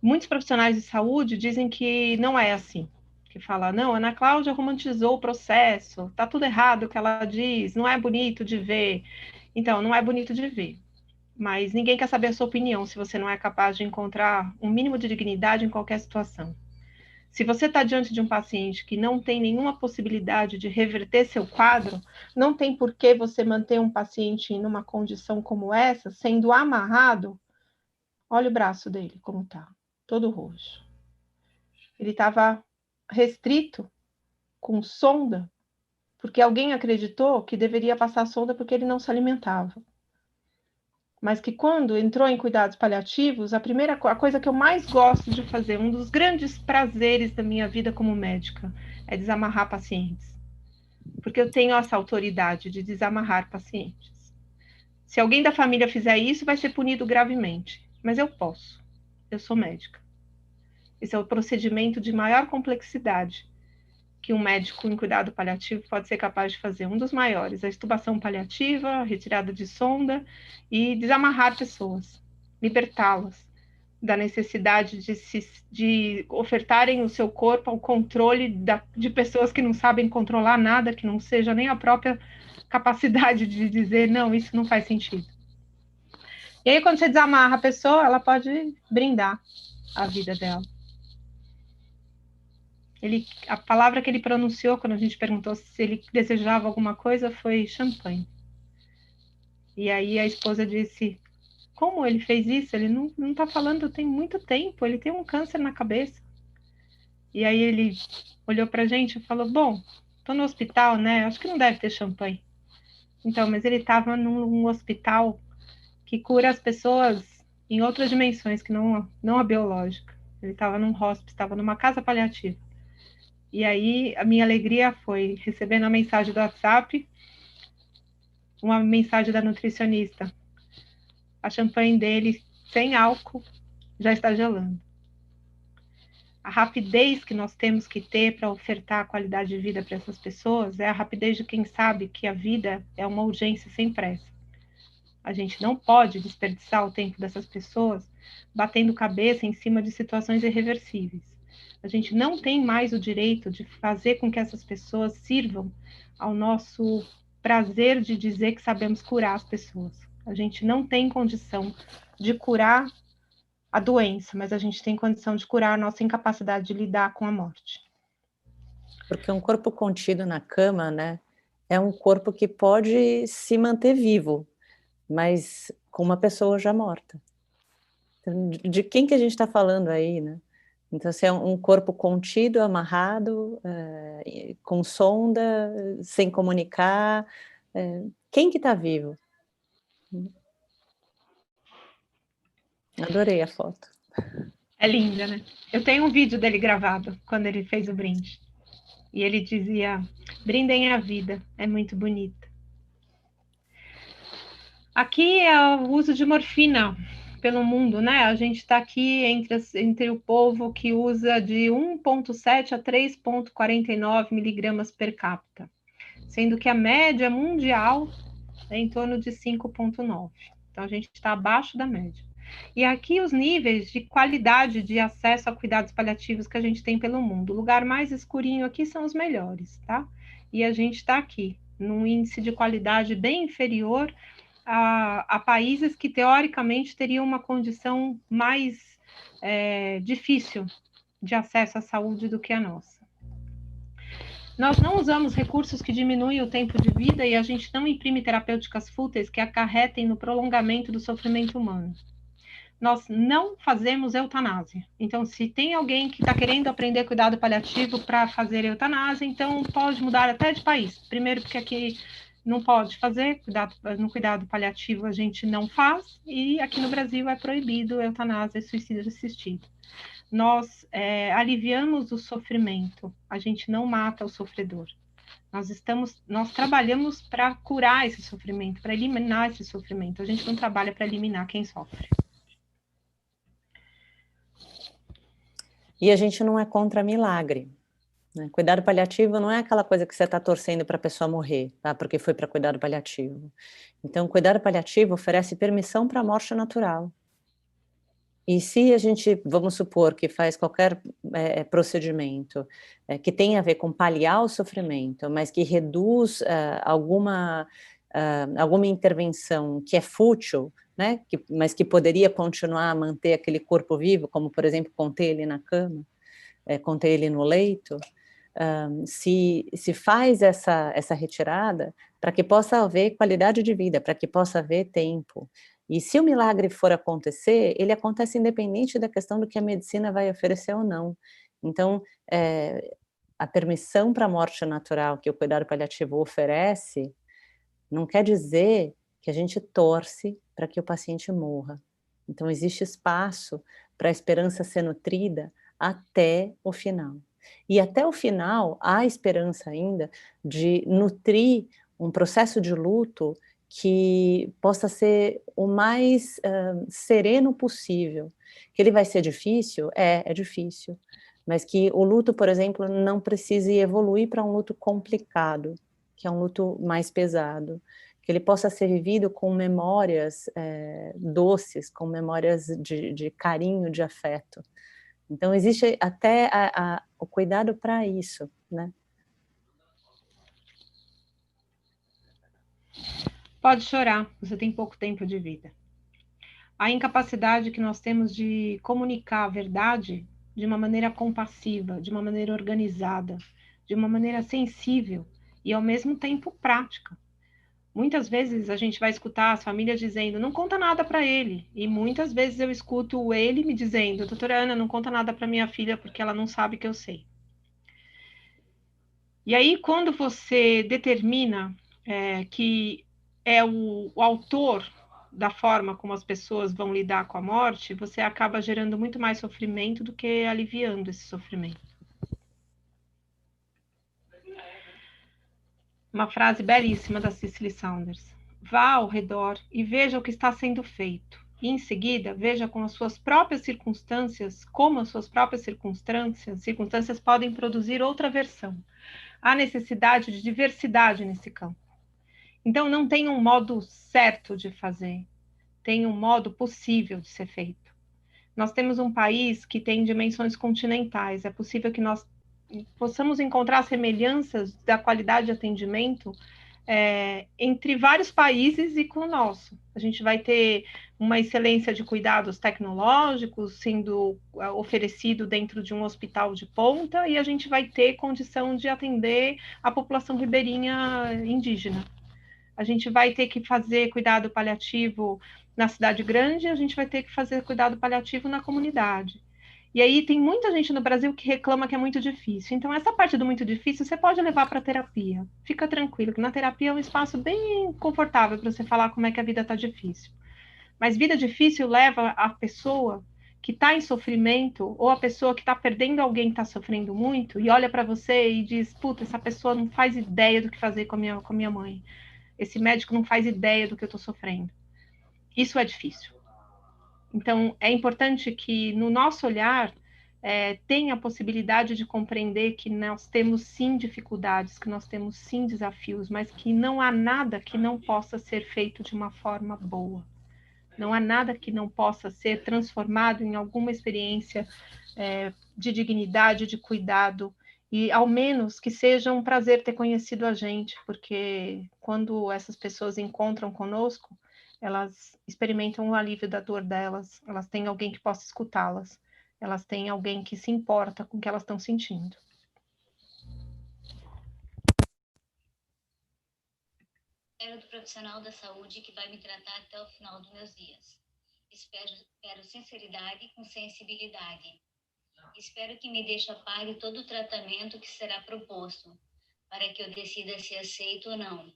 Muitos profissionais de saúde dizem que não é assim. Que fala, não, Ana Cláudia romantizou o processo, tá tudo errado o que ela diz, não é bonito de ver. Então, não é bonito de ver. Mas ninguém quer saber a sua opinião se você não é capaz de encontrar um mínimo de dignidade em qualquer situação. Se você está diante de um paciente que não tem nenhuma possibilidade de reverter seu quadro, não tem por que você manter um paciente numa condição como essa, sendo amarrado. Olha o braço dele como está, todo roxo. Ele estava restrito com sonda, porque alguém acreditou que deveria passar sonda porque ele não se alimentava. Mas que quando entrou em cuidados paliativos, a coisa que eu mais gosto de fazer, um dos grandes prazeres da minha vida como médica, é desamarrar pacientes. Porque eu tenho essa autoridade de desamarrar pacientes. Se alguém da família fizer isso, vai ser punido gravemente. Mas eu posso. Eu sou médica. Esse é o procedimento de maior complexidade que um médico em cuidado paliativo pode ser capaz de fazer. Um dos maiores, a extubação paliativa, a retirada de sonda e desamarrar pessoas, libertá-las da necessidade de ofertarem o seu corpo ao controle de pessoas que não sabem controlar nada, que não seja nem a própria capacidade de dizer, não, isso não faz sentido. E aí, quando você desamarra a pessoa, ela pode brindar a vida dela. A palavra que ele pronunciou quando a gente perguntou se ele desejava alguma coisa foi champanhe. E aí a esposa disse, como ele fez isso? Ele não está falando tem muito tempo, ele tem um câncer na cabeça. E aí ele olhou para a gente e falou, bom, estou no hospital, né? Acho que não deve ter champanhe. Então, mas ele estava num hospital que cura as pessoas em outras dimensões, que não a biológica. Ele estava num hospice, estava numa casa paliativa. E aí a minha alegria foi recebendo a mensagem do WhatsApp, uma mensagem da nutricionista. A champanhe dele, sem álcool, já está gelando. A rapidez que nós temos que ter para ofertar a qualidade de vida para essas pessoas é a rapidez de quem sabe que a vida é uma urgência sem pressa. A gente não pode desperdiçar o tempo dessas pessoas batendo cabeça em cima de situações irreversíveis. A gente não tem mais o direito de fazer com que essas pessoas sirvam ao nosso prazer de dizer que sabemos curar as pessoas. A gente não tem condição de curar a doença, mas a gente tem condição de curar a nossa incapacidade de lidar com a morte. Porque um corpo contido na cama, né, é um corpo que pode se manter vivo, mas com uma pessoa já morta. Então, de quem que a gente está falando aí, né? Então, se é um corpo contido, amarrado, com sonda, sem comunicar, quem que está vivo? Adorei a foto. É linda, né? Eu tenho um vídeo dele gravado, quando ele fez o brinde. E ele dizia, brindem a vida, é muito bonita. Aqui é o uso de morfina pelo mundo, né? A gente está aqui entre o povo que usa de 1,7 a 3,49 miligramas per capita, sendo que a média mundial é em torno de 5,9. Então, a gente está abaixo da média. E aqui os níveis de qualidade de acesso a cuidados paliativos que a gente tem pelo mundo. O lugar mais escurinho aqui são os melhores, tá? E a gente está aqui, num índice de qualidade bem inferior a países que, teoricamente, teriam uma condição mais difícil de acesso à saúde do que a nossa. Nós não usamos recursos que diminuem o tempo de vida e a gente não imprime terapêuticas fúteis que acarretem no prolongamento do sofrimento humano. Nós não fazemos eutanásia. Então, se tem alguém que está querendo aprender cuidado paliativo para fazer eutanásia, então pode mudar até de país. Primeiro, porque aqui não pode fazer, no cuidado paliativo a gente não faz, e aqui no Brasil é proibido eutanásia e suicídio assistido. Nós aliviamos o sofrimento, a gente não mata o sofredor. Nós trabalhamos para curar esse sofrimento, para eliminar esse sofrimento. A gente não trabalha para eliminar quem sofre. E a gente não é contra milagre, né? Cuidado paliativo não é aquela coisa que você está torcendo para a pessoa morrer, tá? Porque foi para cuidado paliativo. Então, cuidado paliativo oferece permissão para a morte natural. E se a gente, vamos supor, que faz qualquer procedimento que tenha a ver com paliar o sofrimento, mas que reduz alguma intervenção que é fútil, né, mas que poderia continuar a manter aquele corpo vivo, como, por exemplo, conter ele na cama, conter ele no leito, se faz essa retirada para que possa haver qualidade de vida, para que possa haver tempo. E se o milagre for acontecer, ele acontece independente da questão do que a medicina vai oferecer ou não. Então, a permissão para a morte natural que o cuidado paliativo oferece, não quer dizer que a gente torce para que o paciente morra. Então existe espaço para a esperança ser nutrida até o final. E até o final, há esperança ainda de nutrir um processo de luto que possa ser o mais sereno possível. Que ele vai ser difícil? É difícil. Mas que o luto, por exemplo, não precise evoluir para um luto complicado, que é um luto mais pesado. Que ele possa ser vivido com memórias doces, com memórias de carinho, de afeto. Então, existe até o cuidado para isso, né? Pode chorar, você tem pouco tempo de vida. A incapacidade que nós temos de comunicar a verdade de uma maneira compassiva, de uma maneira organizada, de uma maneira sensível e, ao mesmo tempo, prática. Muitas vezes a gente vai escutar as famílias dizendo, não conta nada para ele. E muitas vezes eu escuto ele me dizendo, doutora Ana, não conta nada para minha filha porque ela não sabe que eu sei. E aí, quando você determina que é o autor da forma como as pessoas vão lidar com a morte, você acaba gerando muito mais sofrimento do que aliviando esse sofrimento. Uma frase belíssima da Cicely Saunders. Vá ao redor e veja o que está sendo feito. E, em seguida, veja com as suas próprias circunstâncias, como as suas próprias circunstâncias podem produzir outra versão. Há necessidade de diversidade nesse campo. Então, não tem um modo certo de fazer. Tem um modo possível de ser feito. Nós temos um país que tem dimensões continentais. É possível que nós possamos encontrar semelhanças da qualidade de atendimento entre vários países e com o nosso. A gente vai ter uma excelência de cuidados tecnológicos sendo oferecido dentro de um hospital de ponta e a gente vai ter condição de atender a população ribeirinha indígena. A gente vai ter que fazer cuidado paliativo na cidade grande, a gente vai ter que fazer cuidado paliativo na comunidade. E aí tem muita gente no Brasil que reclama que é muito difícil. Então, essa parte do muito difícil você pode levar para a terapia. Fica tranquilo, que na terapia é um espaço bem confortável para você falar como é que a vida está difícil. Mas vida difícil leva a pessoa que está em sofrimento, ou a pessoa que está perdendo alguém que está sofrendo muito, e olha para você e diz, puta, essa pessoa não faz ideia do que fazer com a minha mãe. Esse médico não faz ideia do que eu estou sofrendo. Isso é difícil. Então, é importante que no nosso olhar tenha a possibilidade de compreender que nós temos sim dificuldades, que nós temos sim desafios, mas que não há nada que não possa ser feito de uma forma boa. Não há nada que não possa ser transformado em alguma experiência de dignidade, de cuidado, e ao menos que seja um prazer ter conhecido a gente, porque quando essas pessoas encontram conosco, elas experimentam o alívio da dor delas, elas têm alguém que possa escutá-las, elas têm alguém que se importa com o que elas estão sentindo. Espero do profissional da saúde que vai me tratar até o final dos meus dias. Espero sinceridade com sensibilidade. Espero que me deixe a par de todo o tratamento que será proposto, para que eu decida se aceito ou não.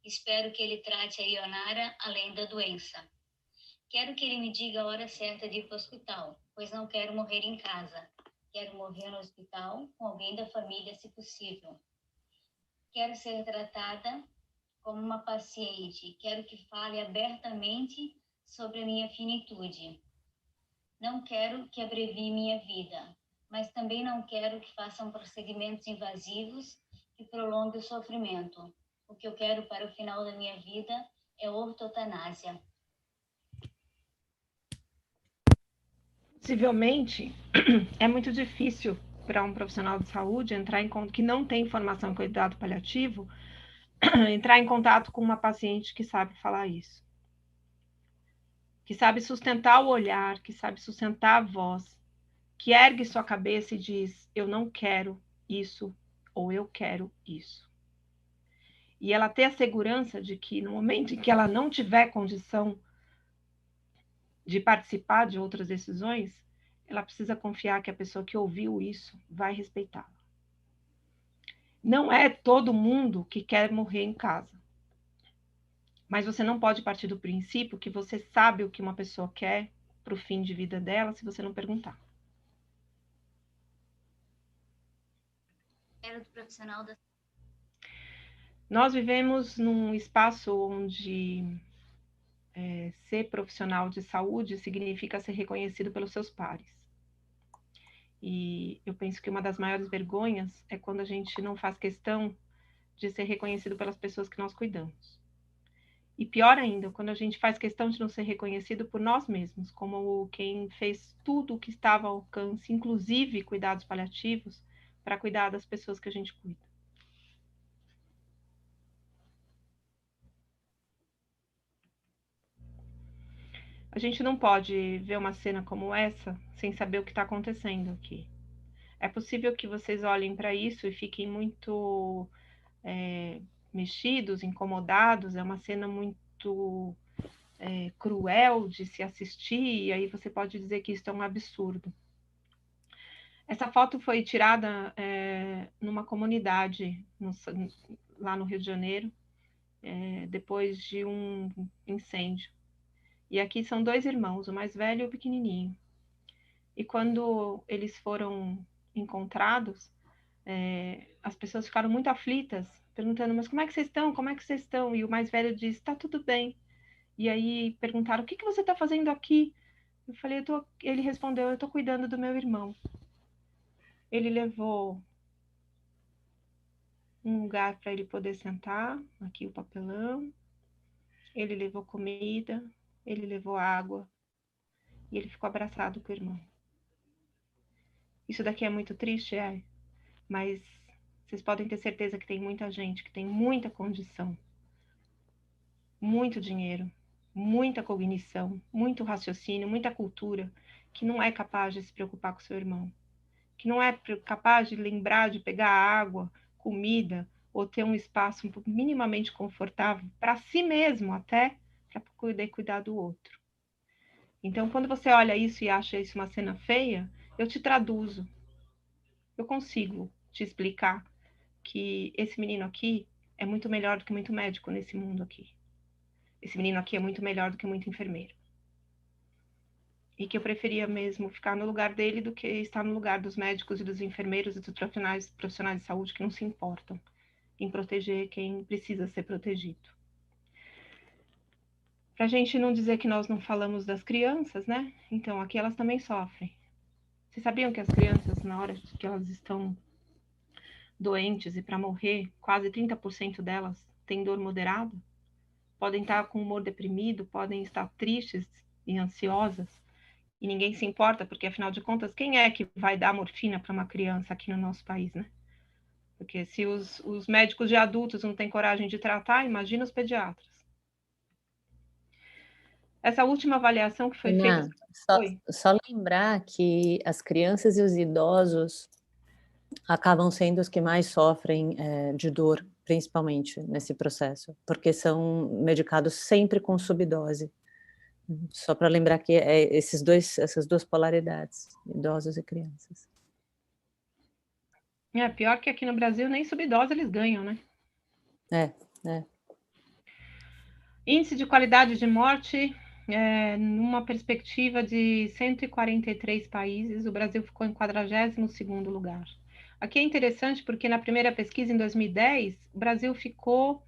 Espero que ele trate a Ionara além da doença. Quero que ele me diga a hora certa de ir para o hospital, pois não quero morrer em casa. Quero morrer no hospital com alguém da família, se possível. Quero ser tratada como uma paciente. Quero que fale abertamente sobre a minha finitude. Não quero que abrevie minha vida, mas também não quero que façam procedimentos invasivos que prolonguem o sofrimento. O que eu quero para o final da minha vida é ortotanásia. Possivelmente, é muito difícil para um profissional de saúde entrar em contato, que não tem formação em cuidado paliativo, entrar em contato com uma paciente que sabe falar isso. Que sabe sustentar o olhar, que sabe sustentar a voz, que ergue sua cabeça e diz, eu não quero isso, ou eu quero isso. E ela ter a segurança de que no momento em que ela não tiver condição de participar de outras decisões, ela precisa confiar que a pessoa que ouviu isso vai respeitá-la. Não é todo mundo que quer morrer em casa. Mas você não pode partir do princípio que você sabe o que uma pessoa quer para o fim de vida dela se você não perguntar. Era do profissional da Nós vivemos num espaço onde ser profissional de saúde significa ser reconhecido pelos seus pares. E eu penso que uma das maiores vergonhas é quando a gente não faz questão de ser reconhecido pelas pessoas que nós cuidamos. E pior ainda, quando a gente faz questão de não ser reconhecido por nós mesmos, como quem fez tudo o que estava ao alcance, inclusive cuidados paliativos, para cuidar das pessoas que a gente cuida. A gente não pode ver uma cena como essa sem saber o que está acontecendo aqui. É possível que vocês olhem para isso e fiquem muito mexidos, incomodados. É uma cena muito cruel de se assistir, e aí você pode dizer que isso é um absurdo. Essa foto foi tirada numa comunidade lá no Rio de Janeiro, depois de um incêndio. E aqui são 2 irmãos, o mais velho e o pequenininho. E quando eles foram encontrados, as pessoas ficaram muito aflitas, perguntando, mas como é que vocês estão? Como é que vocês estão? E o mais velho disse, está tudo bem. E aí perguntaram, o que você está fazendo aqui? Eu falei, ele respondeu, eu estou cuidando do meu irmão. Ele levou um lugar para ele poder sentar, aqui o papelão. Ele levou comida, ele levou água e ele ficou abraçado com o irmão. Isso daqui é muito triste, mas vocês podem ter certeza que tem muita gente que tem muita condição, muito dinheiro, muita cognição, muito raciocínio, muita cultura, que não é capaz de se preocupar com seu irmão, que não é capaz de lembrar de pegar água, comida, ou ter um espaço minimamente confortável para si mesmo até, para poder cuidar do outro. Então, quando você olha isso e acha isso uma cena feia, eu te traduzo. Eu consigo te explicar que esse menino aqui é muito melhor do que muito médico nesse mundo aqui. Esse menino aqui é muito melhor do que muito enfermeiro. E que eu preferia mesmo ficar no lugar dele do que estar no lugar dos médicos e dos enfermeiros e dos profissionais de saúde que não se importam em proteger quem precisa ser protegido. Para a gente não dizer que nós não falamos das crianças, né? Então, aqui elas também sofrem. Vocês sabiam que as crianças, na hora que elas estão doentes e para morrer, quase 30% delas têm dor moderada? Podem estar com humor deprimido, podem estar tristes e ansiosas, e ninguém se importa, porque afinal de contas, quem é que vai dar morfina para uma criança aqui no nosso país, né? Porque se os médicos de adultos não têm coragem de tratar, imagina os pediatras. Essa última avaliação que foi feita... Só lembrar que as crianças e os idosos acabam sendo os que mais sofrem de dor, principalmente nesse processo, porque são medicados sempre com subdose. Só para lembrar que essas duas polaridades, idosos e crianças. Pior que aqui no Brasil nem subdose eles ganham, né? Índice de qualidade de morte, numa perspectiva de 143 países, o Brasil ficou em 42º lugar. Aqui é interessante porque na primeira pesquisa, em 2010, o Brasil ficou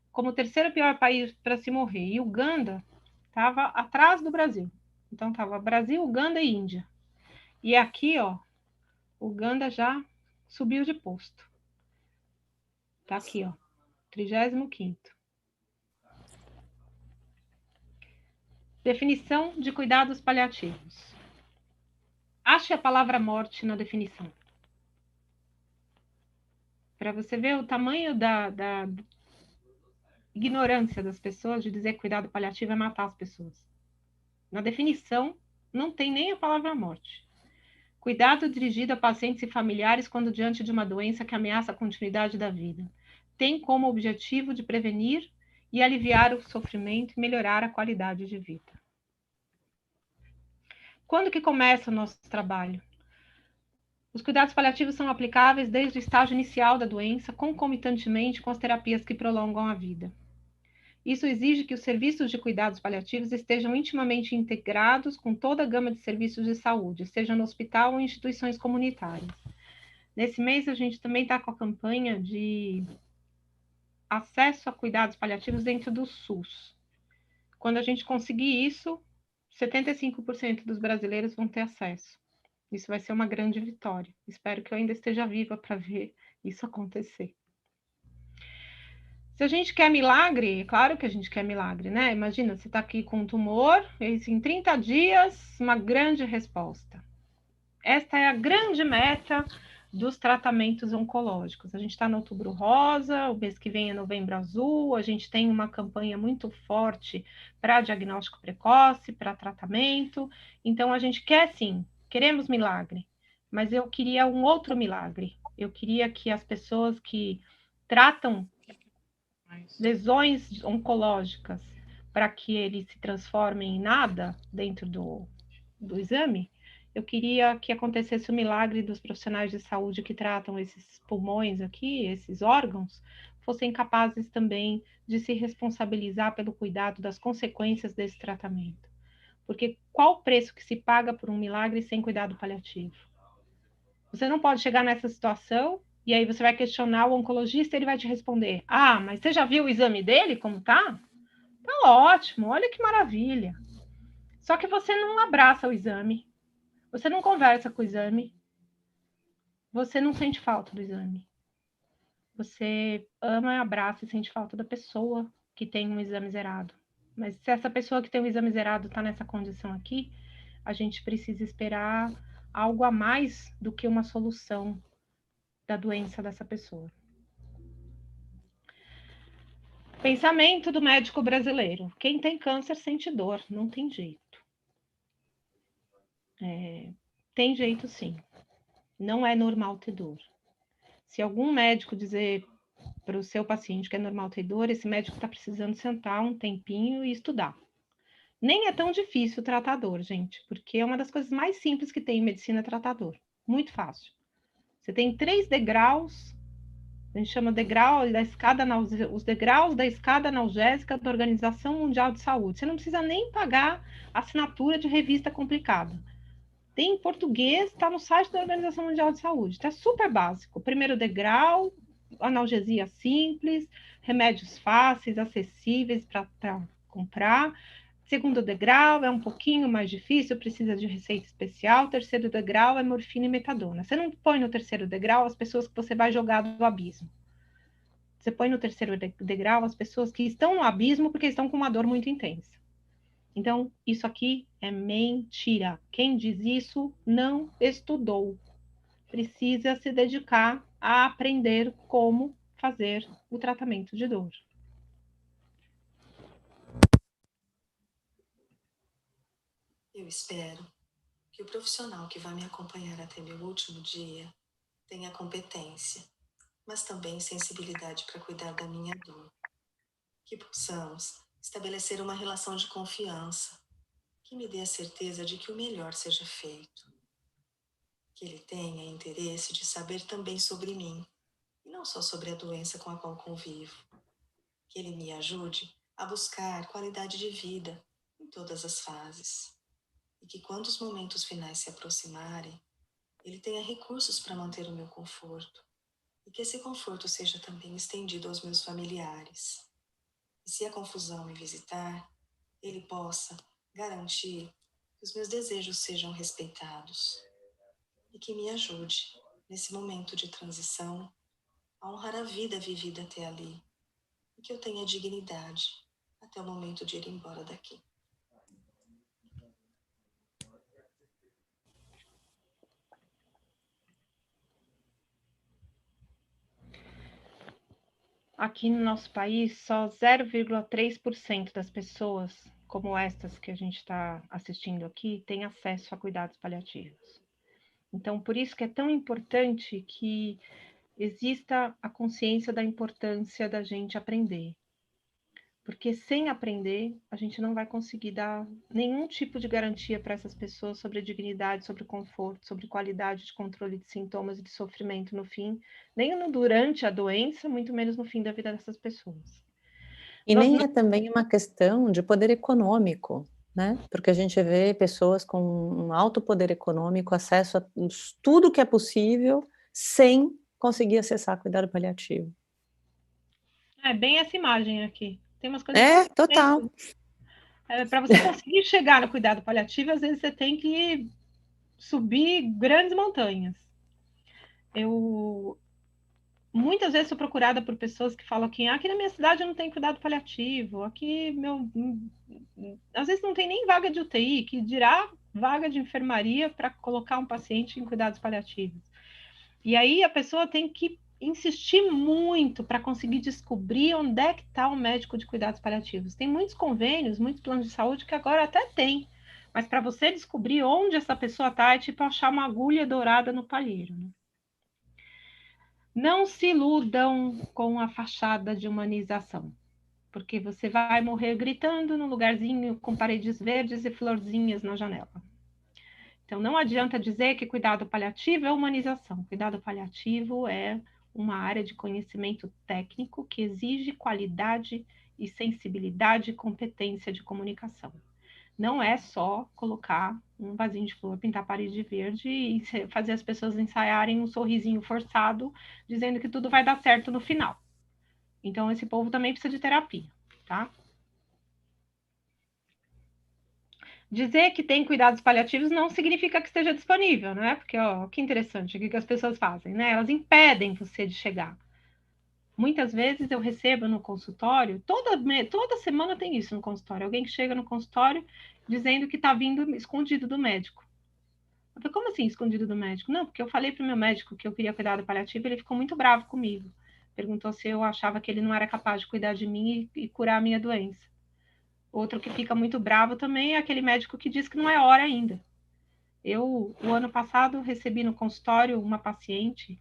como o 3º pior país para se morrer. E Uganda estava atrás do Brasil. Então, estava Brasil, Uganda e Índia. E aqui, Uganda já subiu de posto. Tá aqui, 35º. Definição de cuidados paliativos. Ache a palavra morte na definição. Para você ver o tamanho da ignorância das pessoas de dizer que cuidado paliativo é matar as pessoas. Na definição, não tem nem a palavra morte. Cuidado dirigido a pacientes e familiares quando diante de uma doença que ameaça a continuidade da vida. Tem como objetivo de prevenir e aliviar o sofrimento e melhorar a qualidade de vida. Quando que começa o nosso trabalho? Os cuidados paliativos são aplicáveis desde o estágio inicial da doença, concomitantemente com as terapias que prolongam a vida. Isso exige que os serviços de cuidados paliativos estejam intimamente integrados com toda a gama de serviços de saúde, seja no hospital ou em instituições comunitárias. Nesse mês, a gente também está com a campanha de acesso a cuidados paliativos dentro do SUS. Quando a gente conseguir isso, 75% dos brasileiros vão ter acesso. Isso vai ser uma grande vitória. Espero que eu ainda esteja viva para ver isso acontecer. Se a gente quer milagre, é claro que a gente quer milagre, né? Imagina, você está aqui com um tumor, e em 30 dias, uma grande resposta. Esta é a grande meta dos tratamentos oncológicos. A gente está no Outubro Rosa, o mês que vem é Novembro Azul, a gente tem uma campanha muito forte para diagnóstico precoce, para tratamento. Então, a gente quer sim, queremos milagre, mas eu queria um outro milagre. Eu queria que as pessoas que tratam lesões oncológicas para que ele se transforme em nada dentro do exame, eu queria que acontecesse o milagre dos profissionais de saúde que tratam esses pulmões aqui, esses órgãos, fossem capazes também de se responsabilizar pelo cuidado das consequências desse tratamento. Porque qual o preço que se paga por um milagre sem cuidado paliativo? Você não pode chegar nessa situação e aí você vai questionar o oncologista e ele vai te responder: ah, mas você já viu o exame dele, como tá? Tá ótimo, olha que maravilha. Só que você não abraça o exame, você não conversa com o exame, você não sente falta do exame. Você ama, abraça e sente falta da pessoa que tem um exame zerado. Mas se essa pessoa que tem um exame zerado está nessa condição aqui, a gente precisa esperar algo a mais do que uma solução da doença dessa pessoa. Pensamento do médico brasileiro. Quem tem câncer sente dor, não tem jeito. Tem jeito sim. Não é normal ter dor. Se algum médico dizer para o seu paciente que é normal ter dor, esse médico está precisando sentar um tempinho e estudar. Nem é tão difícil tratar dor, gente, porque é uma das coisas mais simples que tem em medicina tratar dor. Muito fácil. Você tem 3 degraus, a gente chama degrau da escada, os degraus da escada analgésica da Organização Mundial de Saúde. Você não precisa nem pagar assinatura de revista complicada. Tem em português, está no site da Organização Mundial de Saúde. Está super básico. Primeiro degrau, analgesia simples, remédios fáceis, acessíveis para comprar. Segundo degrau é um pouquinho mais difícil, precisa de receita especial. Terceiro degrau é morfina e metadona. Você não põe no terceiro degrau as pessoas que você vai jogar do abismo. Você põe no terceiro degrau as pessoas que estão no abismo porque estão com uma dor muito intensa. Então, isso aqui é mentira. Quem diz isso não estudou. Precisa se dedicar a aprender como fazer o tratamento de dor. Eu espero que o profissional que vai me acompanhar até meu último dia tenha competência, mas também sensibilidade para cuidar da minha dor. Que possamos estabelecer uma relação de confiança que me dê a certeza de que o melhor seja feito. Que ele tenha interesse de saber também sobre mim, e não só sobre a doença com a qual convivo. Que ele me ajude a buscar qualidade de vida em todas as fases. E que quando os momentos finais se aproximarem, ele tenha recursos para manter o meu conforto. E que esse conforto seja também estendido aos meus familiares. E se a confusão me visitar, ele possa garantir que os meus desejos sejam respeitados. E que me ajude, nesse momento de transição, a honrar a vida vivida até ali. E que eu tenha dignidade até o momento de ir embora daqui. Aqui no nosso país, só 0,3% das pessoas, como estas que a gente está assistindo aqui, têm acesso a cuidados paliativos. Então, por isso que é tão importante que exista a consciência da importância da gente aprender. Porque sem aprender, a gente não vai conseguir dar nenhum tipo de garantia para essas pessoas sobre dignidade, sobre conforto, sobre qualidade de controle de sintomas e de sofrimento no fim, nem no durante a doença, muito menos no fim da vida dessas pessoas. E nem é também uma questão de poder econômico, né, porque a gente vê pessoas com um alto poder econômico, acesso a tudo que é possível, sem conseguir acessar cuidado paliativo. É bem essa imagem aqui. Tem umas coisas total. Para você conseguir chegar no cuidado paliativo, às vezes você tem que subir grandes montanhas. Muitas vezes sou procurada por pessoas que falam que aqui na minha cidade não tem cuidado paliativo, aqui às vezes não tem nem vaga de UTI, que dirá vaga de enfermaria para colocar um paciente em cuidados paliativos. E aí a pessoa tem que insistir muito para conseguir descobrir onde é que está o médico de cuidados paliativos. Tem muitos convênios, muitos planos de saúde que agora até tem, mas para você descobrir onde essa pessoa está, é tipo achar uma agulha dourada no palheiro, né? Não se iludam com a fachada de humanização, porque você vai morrer gritando num lugarzinho com paredes verdes e florzinhas na janela. Então, não adianta dizer que cuidado paliativo é humanização. Cuidado paliativo é uma área de conhecimento técnico que exige qualidade e sensibilidade e competência de comunicação. Não é só colocar um vasinho de flor, pintar a parede de verde e fazer as pessoas ensaiarem um sorrisinho forçado, dizendo que tudo vai dar certo no final. Então, esse povo também precisa de terapia, tá? Dizer que tem cuidados paliativos não significa que esteja disponível, né? Porque, ó, que interessante, o que as pessoas fazem, né? Elas impedem você de chegar. Muitas vezes eu recebo no consultório, toda semana tem isso no consultório, alguém que chega no consultório dizendo que está vindo escondido do médico. Eu falei, como assim escondido do médico? Não, porque eu falei para o meu médico que eu queria cuidado paliativo, ele ficou muito bravo comigo. Perguntou se eu achava que ele não era capaz de cuidar de mim e curar a minha doença. Outro que fica muito bravo também é aquele médico que diz que não é hora ainda. O ano passado, recebi no consultório uma paciente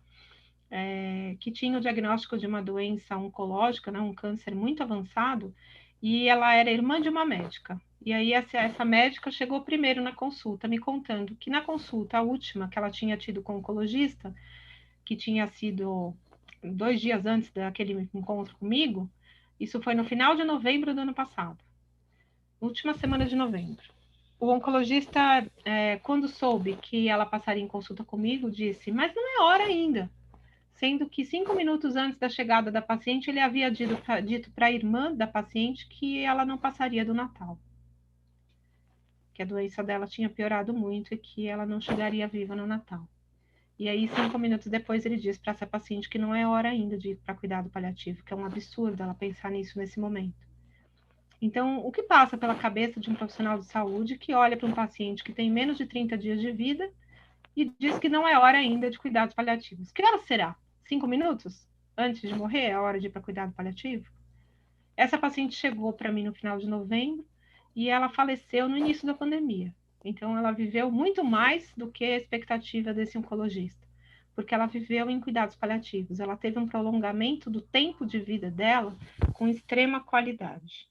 que tinha o diagnóstico de uma doença oncológica, né, um câncer muito avançado, e ela era irmã de uma médica. E aí essa médica chegou primeiro na consulta, me contando que na consulta, a última que ela tinha tido com o oncologista, que tinha sido 2 dias antes daquele encontro comigo, isso foi no final de novembro do ano passado, última semana de novembro. O oncologista, quando soube que ela passaria em consulta comigo, disse, mas não é hora ainda. Sendo que 5 minutos antes da chegada da paciente, ele havia dito para a irmã da paciente que ela não passaria do Natal. Que a doença dela tinha piorado muito e que ela não chegaria viva no Natal. E aí, 5 minutos depois, ele diz para essa paciente que não é hora ainda de ir para cuidado paliativo, que é um absurdo ela pensar nisso nesse momento. Então, o que passa pela cabeça de um profissional de saúde que olha para um paciente que tem menos de 30 dias de vida e diz que não é hora ainda de cuidados paliativos? Que hora será? 5 minutos antes de morrer é a hora de ir para cuidado paliativo? Essa paciente chegou para mim no final de novembro e ela faleceu no início da pandemia. Então, ela viveu muito mais do que a expectativa desse oncologista, porque ela viveu em cuidados paliativos. Ela teve um prolongamento do tempo de vida dela com extrema qualidade.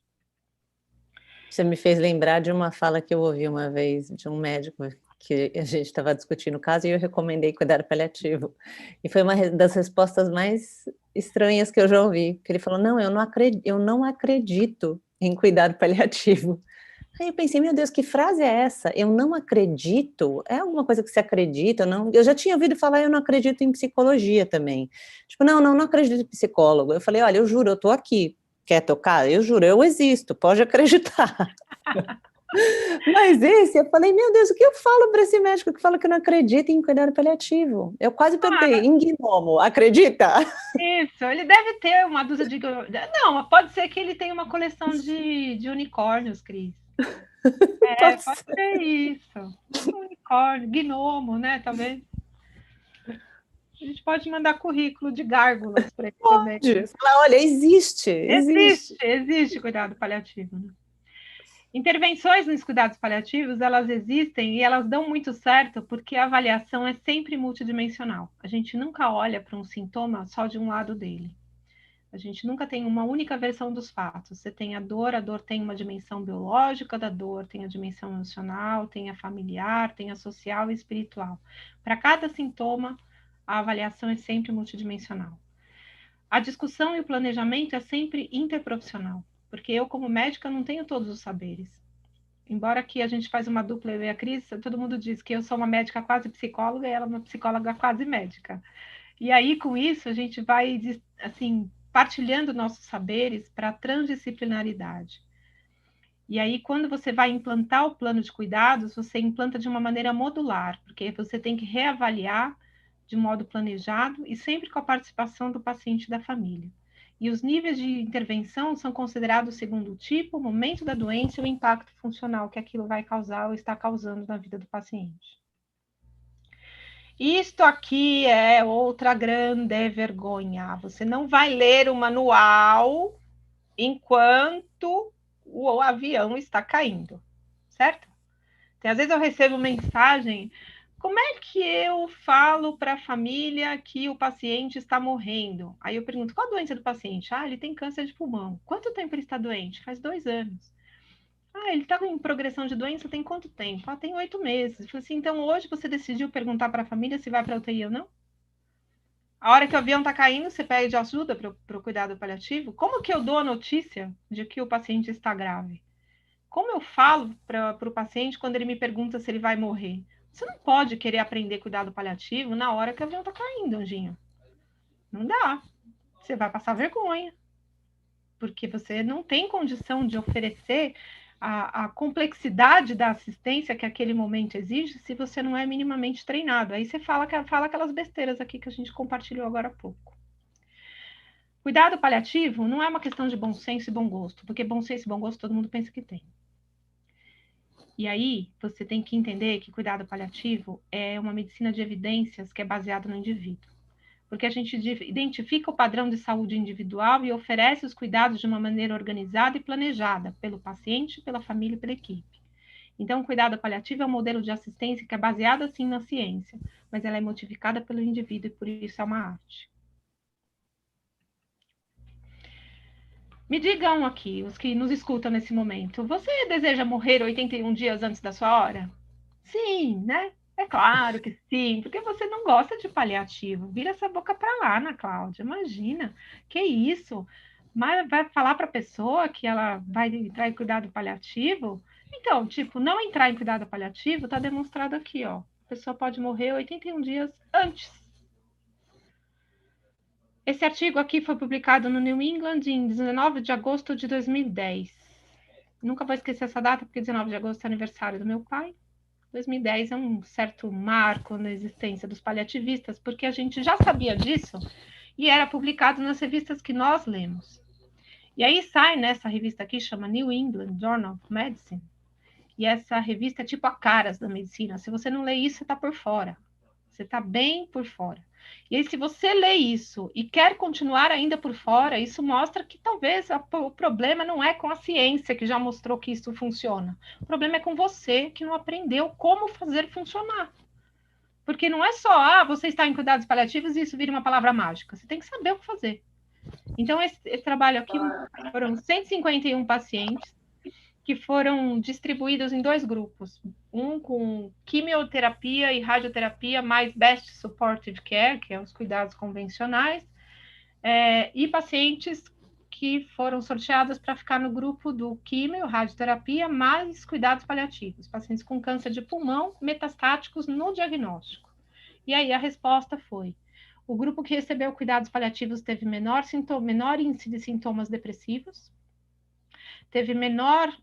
Você me fez lembrar de uma fala que eu ouvi uma vez de um médico que a gente estava discutindo o caso e eu recomendei cuidado paliativo. E foi uma das respostas mais estranhas que eu já ouvi, que ele falou, não, eu não acredito em cuidado paliativo. Aí eu pensei, meu Deus, que frase é essa? Eu não acredito? É alguma coisa que você acredita? Não? Eu já tinha ouvido falar, eu não acredito em psicologia também. Tipo, não acredito em psicólogo. Eu falei, olha, eu juro, eu tô aqui. Quer tocar? Eu juro, eu existo, pode acreditar. Mas esse, eu falei, meu Deus, o que eu falo para esse médico que fala que não acredita em cuidado paliativo? Eu quase perguntei, em gnomo, acredita? Isso, ele deve ter uma dúzia de... Não, pode ser que ele tenha uma coleção de unicórnios, Cris. Pode ser isso. Unicórnio, gnomo, né, talvez. A gente pode mandar currículo de gárgulas para ele também. Falar, olha, existe cuidado paliativo, né? Intervenções nos cuidados paliativos, elas existem e elas dão muito certo porque a avaliação é sempre multidimensional. A gente nunca olha para um sintoma só de um lado dele. A gente nunca tem uma única versão dos fatos. Você tem a dor tem uma dimensão biológica da dor, tem a dimensão emocional, tem a familiar, tem a social e espiritual. Para cada sintoma, a avaliação é sempre multidimensional. A discussão e o planejamento é sempre interprofissional, porque eu, como médica, não tenho todos os saberes. Embora aqui a gente faz uma dupla, eu e a Cris, todo mundo diz que eu sou uma médica quase psicóloga e ela é uma psicóloga quase médica. E aí, com isso, a gente vai, assim, partilhando nossos saberes para a transdisciplinaridade. E aí, quando você vai implantar o plano de cuidados, você implanta de uma maneira modular, porque você tem que reavaliar de modo planejado e sempre com a participação do paciente e da família. E os níveis de intervenção são considerados segundo o tipo, o momento da doença e o impacto funcional que aquilo vai causar ou está causando na vida do paciente. Isto aqui é outra grande vergonha. Você não vai ler o manual enquanto o avião está caindo, certo? Então, às vezes eu recebo mensagem, como é que eu falo para a família que o paciente está morrendo? Aí eu pergunto, qual a doença do paciente? Ah, ele tem câncer de pulmão. Quanto tempo ele está doente? Faz 2 anos. Ah, ele está em progressão de doença tem quanto tempo? Ah, tem 8 meses. Eu falei assim, então hoje você decidiu perguntar para a família se vai para a UTI ou não? A hora que o avião está caindo, você pede ajuda para o cuidado paliativo? Como que eu dou a notícia de que o paciente está grave? Como eu falo para o paciente quando ele me pergunta se ele vai morrer? Você não pode querer aprender cuidado paliativo na hora que o avião está caindo, Anjinho. Não dá. Você vai passar vergonha. Porque você não tem condição de oferecer a complexidade da assistência que aquele momento exige se você não é minimamente treinado. Aí você fala aquelas besteiras aqui que a gente compartilhou agora há pouco. Cuidado paliativo não é uma questão de bom senso e bom gosto, porque bom senso e bom gosto todo mundo pensa que tem. E aí, você tem que entender que cuidado paliativo é uma medicina de evidências que é baseada no indivíduo. Porque a gente identifica o padrão de saúde individual e oferece os cuidados de uma maneira organizada e planejada pelo paciente, pela família e pela equipe. Então, o cuidado paliativo é um modelo de assistência que é baseado, sim, na ciência, mas ela é modificada pelo indivíduo e por isso é uma arte. Me digam aqui, os que nos escutam nesse momento, você deseja morrer 81 dias antes da sua hora? Sim, né? É claro que sim, porque você não gosta de paliativo. Vira essa boca para lá, Ana Cláudia. Imagina, que isso? Mas vai falar para a pessoa que ela vai entrar em cuidado paliativo? Então, tipo, não entrar em cuidado paliativo está demonstrado aqui, ó. A pessoa pode morrer 81 dias antes. Esse artigo aqui foi publicado no New England em 19 de agosto de 2010. Nunca vou esquecer essa data, porque 19 de agosto é aniversário do meu pai. 2010 é um certo marco na existência dos paliativistas, porque a gente já sabia disso e era publicado nas revistas que nós lemos. E aí sai nessa revista aqui, chama New England Journal of Medicine, e essa revista é tipo a caras da medicina. Se você não lê isso, você está por fora. Você está bem por fora. E aí, se você lê isso e quer continuar ainda por fora, isso mostra que talvez o problema não é com a ciência, que já mostrou que isso funciona. O problema é com você, que não aprendeu como fazer funcionar. Porque não é só, você está em cuidados paliativos e isso vira uma palavra mágica. Você tem que saber o que fazer. Então, esse trabalho aqui foram 151 pacientes que foram distribuídos em 2 grupos. Um com quimioterapia e radioterapia, mais Best Supportive Care, que é os cuidados convencionais, e pacientes que foram sorteados para ficar no grupo do quimio, radioterapia, mais cuidados paliativos, pacientes com câncer de pulmão, metastáticos no diagnóstico. E aí a resposta foi: o grupo que recebeu cuidados paliativos teve menor índice de sintomas depressivos, teve menor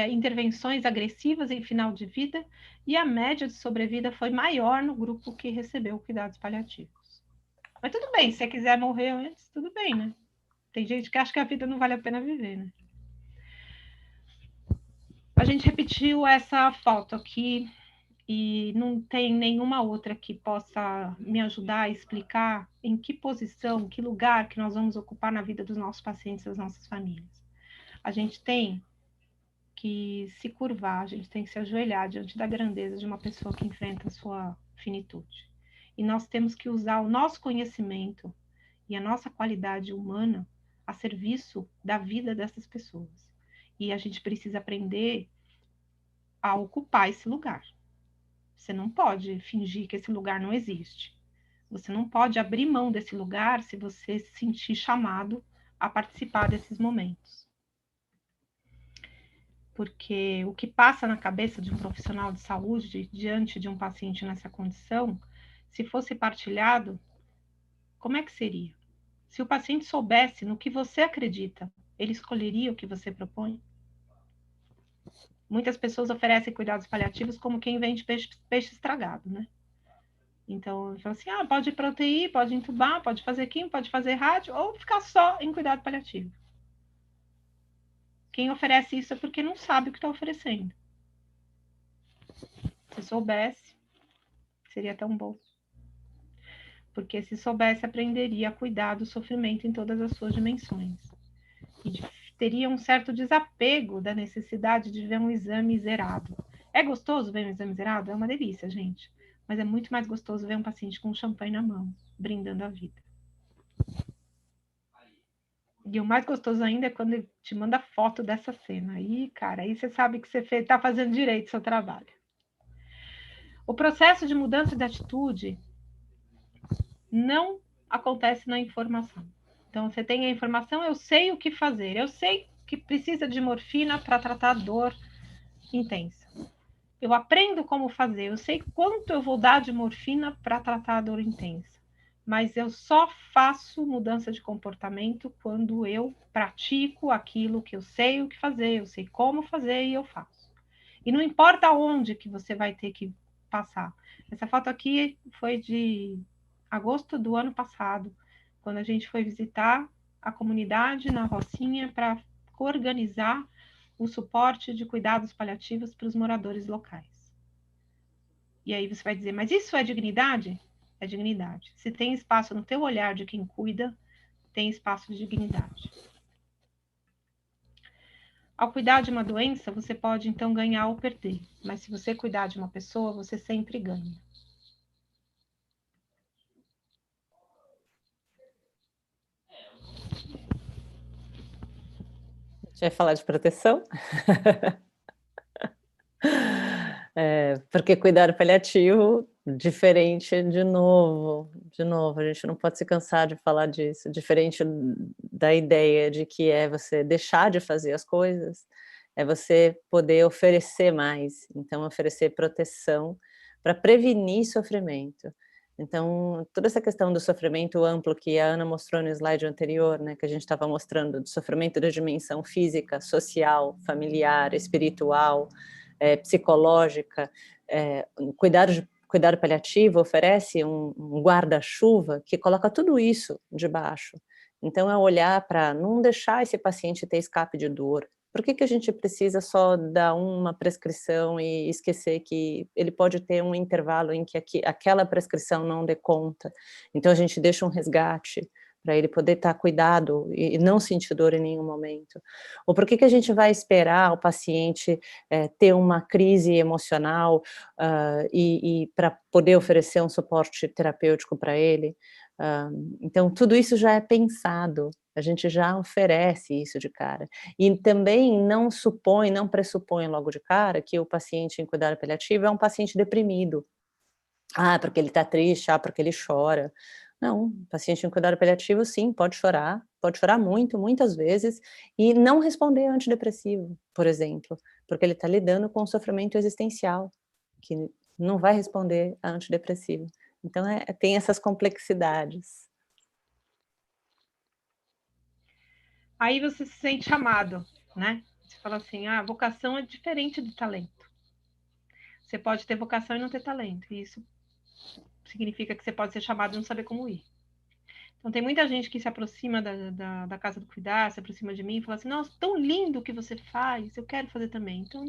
intervenções agressivas em final de vida, e a média de sobrevida foi maior no grupo que recebeu cuidados paliativos. Mas tudo bem, se você quiser morrer antes, tudo bem, né? Tem gente que acha que a vida não vale a pena viver, né? A gente repetiu essa foto aqui e não tem nenhuma outra que possa me ajudar a explicar em que posição, que lugar que nós vamos ocupar na vida dos nossos pacientes e das nossas famílias. A gente tem que se curvar, a gente tem que se ajoelhar diante da grandeza de uma pessoa que enfrenta a sua finitude. E nós temos que usar o nosso conhecimento e a nossa qualidade humana a serviço da vida dessas pessoas. E a gente precisa aprender a ocupar esse lugar. Você não pode fingir que esse lugar não existe. Você não pode abrir mão desse lugar se você se sentir chamado a participar desses momentos. Porque o que passa na cabeça de um profissional de saúde diante de um paciente nessa condição, se fosse partilhado, como é que seria? Se o paciente soubesse no que você acredita, ele escolheria o que você propõe? Muitas pessoas oferecem cuidados paliativos como quem vende peixe estragado, né? Então, fala assim, pode ir para UTI, pode entubar, pode fazer quimio, pode fazer rádio, ou ficar só em cuidado paliativo. Quem oferece isso é porque não sabe o que está oferecendo. Se soubesse, seria tão bom. Porque se soubesse, aprenderia a cuidar do sofrimento em todas as suas dimensões. E teria um certo desapego da necessidade de ver um exame zerado. É gostoso ver um exame zerado? É uma delícia, gente. Mas é muito mais gostoso ver um paciente com um champanhe na mão, brindando a vida. E o mais gostoso ainda é quando ele te manda foto dessa cena. Aí, cara, aí você sabe que você está fazendo direito o seu trabalho. O processo de mudança de atitude não acontece na informação. Então, você tem a informação, eu sei o que fazer. Eu sei que precisa de morfina para tratar dor intensa. Eu aprendo como fazer. Eu sei quanto eu vou dar de morfina para tratar a dor intensa. Mas eu só faço mudança de comportamento quando eu pratico aquilo que eu sei o que fazer, eu sei como fazer e eu faço. E não importa onde que você vai ter que passar. Essa foto aqui foi de agosto do ano passado, quando a gente foi visitar a comunidade na Rocinha para organizar o suporte de cuidados paliativos para os moradores locais. E aí você vai dizer, mas isso é dignidade? É dignidade. Se tem espaço no teu olhar de quem cuida, tem espaço de dignidade. Ao cuidar de uma doença, você pode então ganhar ou perder, mas se você cuidar de uma pessoa, você sempre ganha. A gente vai falar de proteção? Porque cuidado paliativo, diferente de novo, a gente não pode se cansar de falar disso, diferente da ideia de que é você deixar de fazer as coisas, é você poder oferecer mais, então oferecer proteção para prevenir sofrimento. Então, toda essa questão do sofrimento amplo que a Ana mostrou no slide anterior, né, que a gente estava mostrando, do sofrimento da dimensão física, social, familiar, espiritual, psicológica, cuidado paliativo oferece um guarda-chuva que coloca tudo isso debaixo. Então, é olhar para não deixar esse paciente ter escape de dor. Por que a gente precisa só dar uma prescrição e esquecer que ele pode ter um intervalo em que aquela prescrição não dê conta? Então, a gente deixa um resgate para ele poder estar cuidado e não sentir dor em nenhum momento. Ou por que a gente vai esperar o paciente ter uma crise emocional e para poder oferecer um suporte terapêutico para ele? Então, tudo isso já é pensado, a gente já oferece isso de cara. E também não pressupõe logo de cara que o paciente em cuidado paliativo é um paciente deprimido. Porque ele está triste, porque ele chora. Não, o paciente em cuidado paliativo, sim, pode chorar muito, muitas vezes, e não responder antidepressivo, por exemplo, porque ele está lidando com um sofrimento existencial, que não vai responder a antidepressivo. Então, tem essas complexidades. Aí você se sente chamado, né? Você fala assim, vocação é diferente de talento. Você pode ter vocação e não ter talento, e isso significa que você pode ser chamado e não saber como ir. Então, tem muita gente que se aproxima da Casa do Cuidar, se aproxima de mim e fala assim, nossa, tão lindo o que você faz, eu quero fazer também. Então,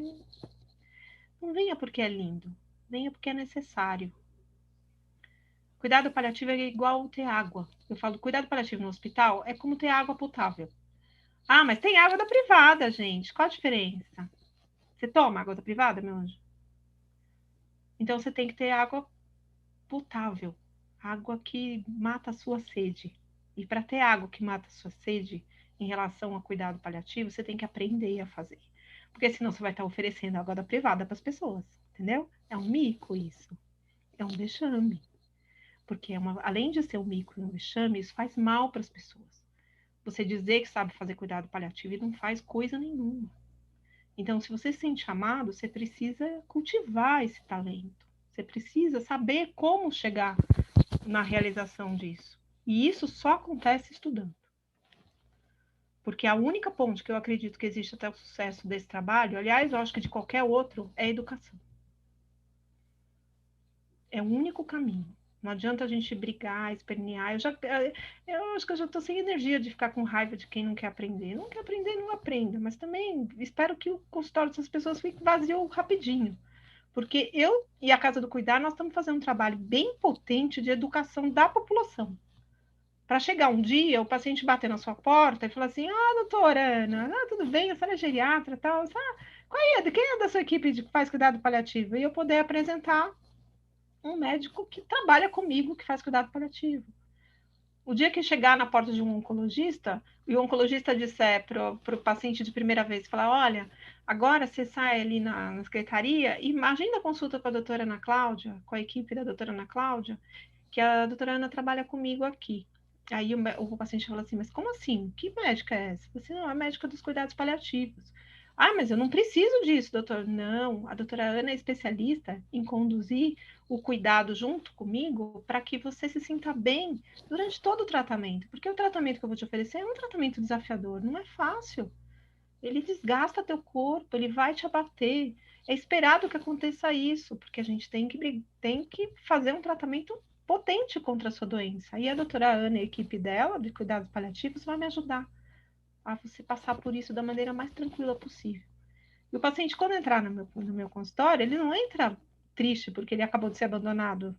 não venha porque é lindo, venha porque é necessário. Cuidado paliativo é igual ter água. Eu falo, cuidado paliativo no hospital é como ter água potável. Mas tem água da privada, gente. Qual a diferença? Você toma água da privada, meu anjo? Então, você tem que ter água potável. Água que mata a sua sede. E para ter água que mata a sua sede, em relação a cuidado paliativo, você tem que aprender a fazer. Porque senão você vai estar oferecendo água da privada para as pessoas, entendeu? É um mico isso. É um vexame. Porque além de ser um mico e um vexame, isso faz mal para as pessoas. Você dizer que sabe fazer cuidado paliativo e não faz coisa nenhuma. Então, se você se sente amado, você precisa cultivar esse talento. Você precisa saber como chegar na realização disso. E isso só acontece estudando. Porque a única ponte que eu acredito que existe até o sucesso desse trabalho, aliás, eu acho que de qualquer outro, é a educação. É o único caminho. Não adianta a gente brigar, espernear. Eu acho que eu já estou sem energia de ficar com raiva de quem não quer aprender. Não quer aprender, não aprenda. Mas também espero que o consultório dessas pessoas fique vazio rapidinho. Porque eu e a Casa do Cuidar, nós estamos fazendo um trabalho bem potente de educação da população. Para chegar um dia, o paciente bater na sua porta e falar assim, doutora Ana, tudo bem, a senhora é geriatra e tal. Quem é da sua equipe que faz cuidado paliativo? E eu poder apresentar um médico que trabalha comigo, que faz cuidado paliativo. O dia que chegar na porta de um oncologista, e o oncologista disser para o paciente de primeira vez, falar, olha, agora você sai ali na secretaria e imagina a consulta com a doutora Ana Cláudia, com a equipe da doutora Ana Cláudia, que a doutora Ana trabalha comigo aqui. Aí o paciente fala assim, mas como assim? Que médica é essa? Você não é médica dos cuidados paliativos. Mas eu não preciso disso, doutor. Não, a doutora Ana é especialista em conduzir o cuidado junto comigo para que você se sinta bem durante todo o tratamento. Porque o tratamento que eu vou te oferecer é um tratamento desafiador, não é fácil. Ele desgasta teu corpo, ele vai te abater. É esperado que aconteça isso, porque a gente tem que fazer um tratamento potente contra a sua doença. E a doutora Ana e a equipe dela, de cuidados paliativos, vai me ajudar a você passar por isso da maneira mais tranquila possível. E o paciente, quando entrar no meu consultório, ele não entra triste porque ele acabou de ser abandonado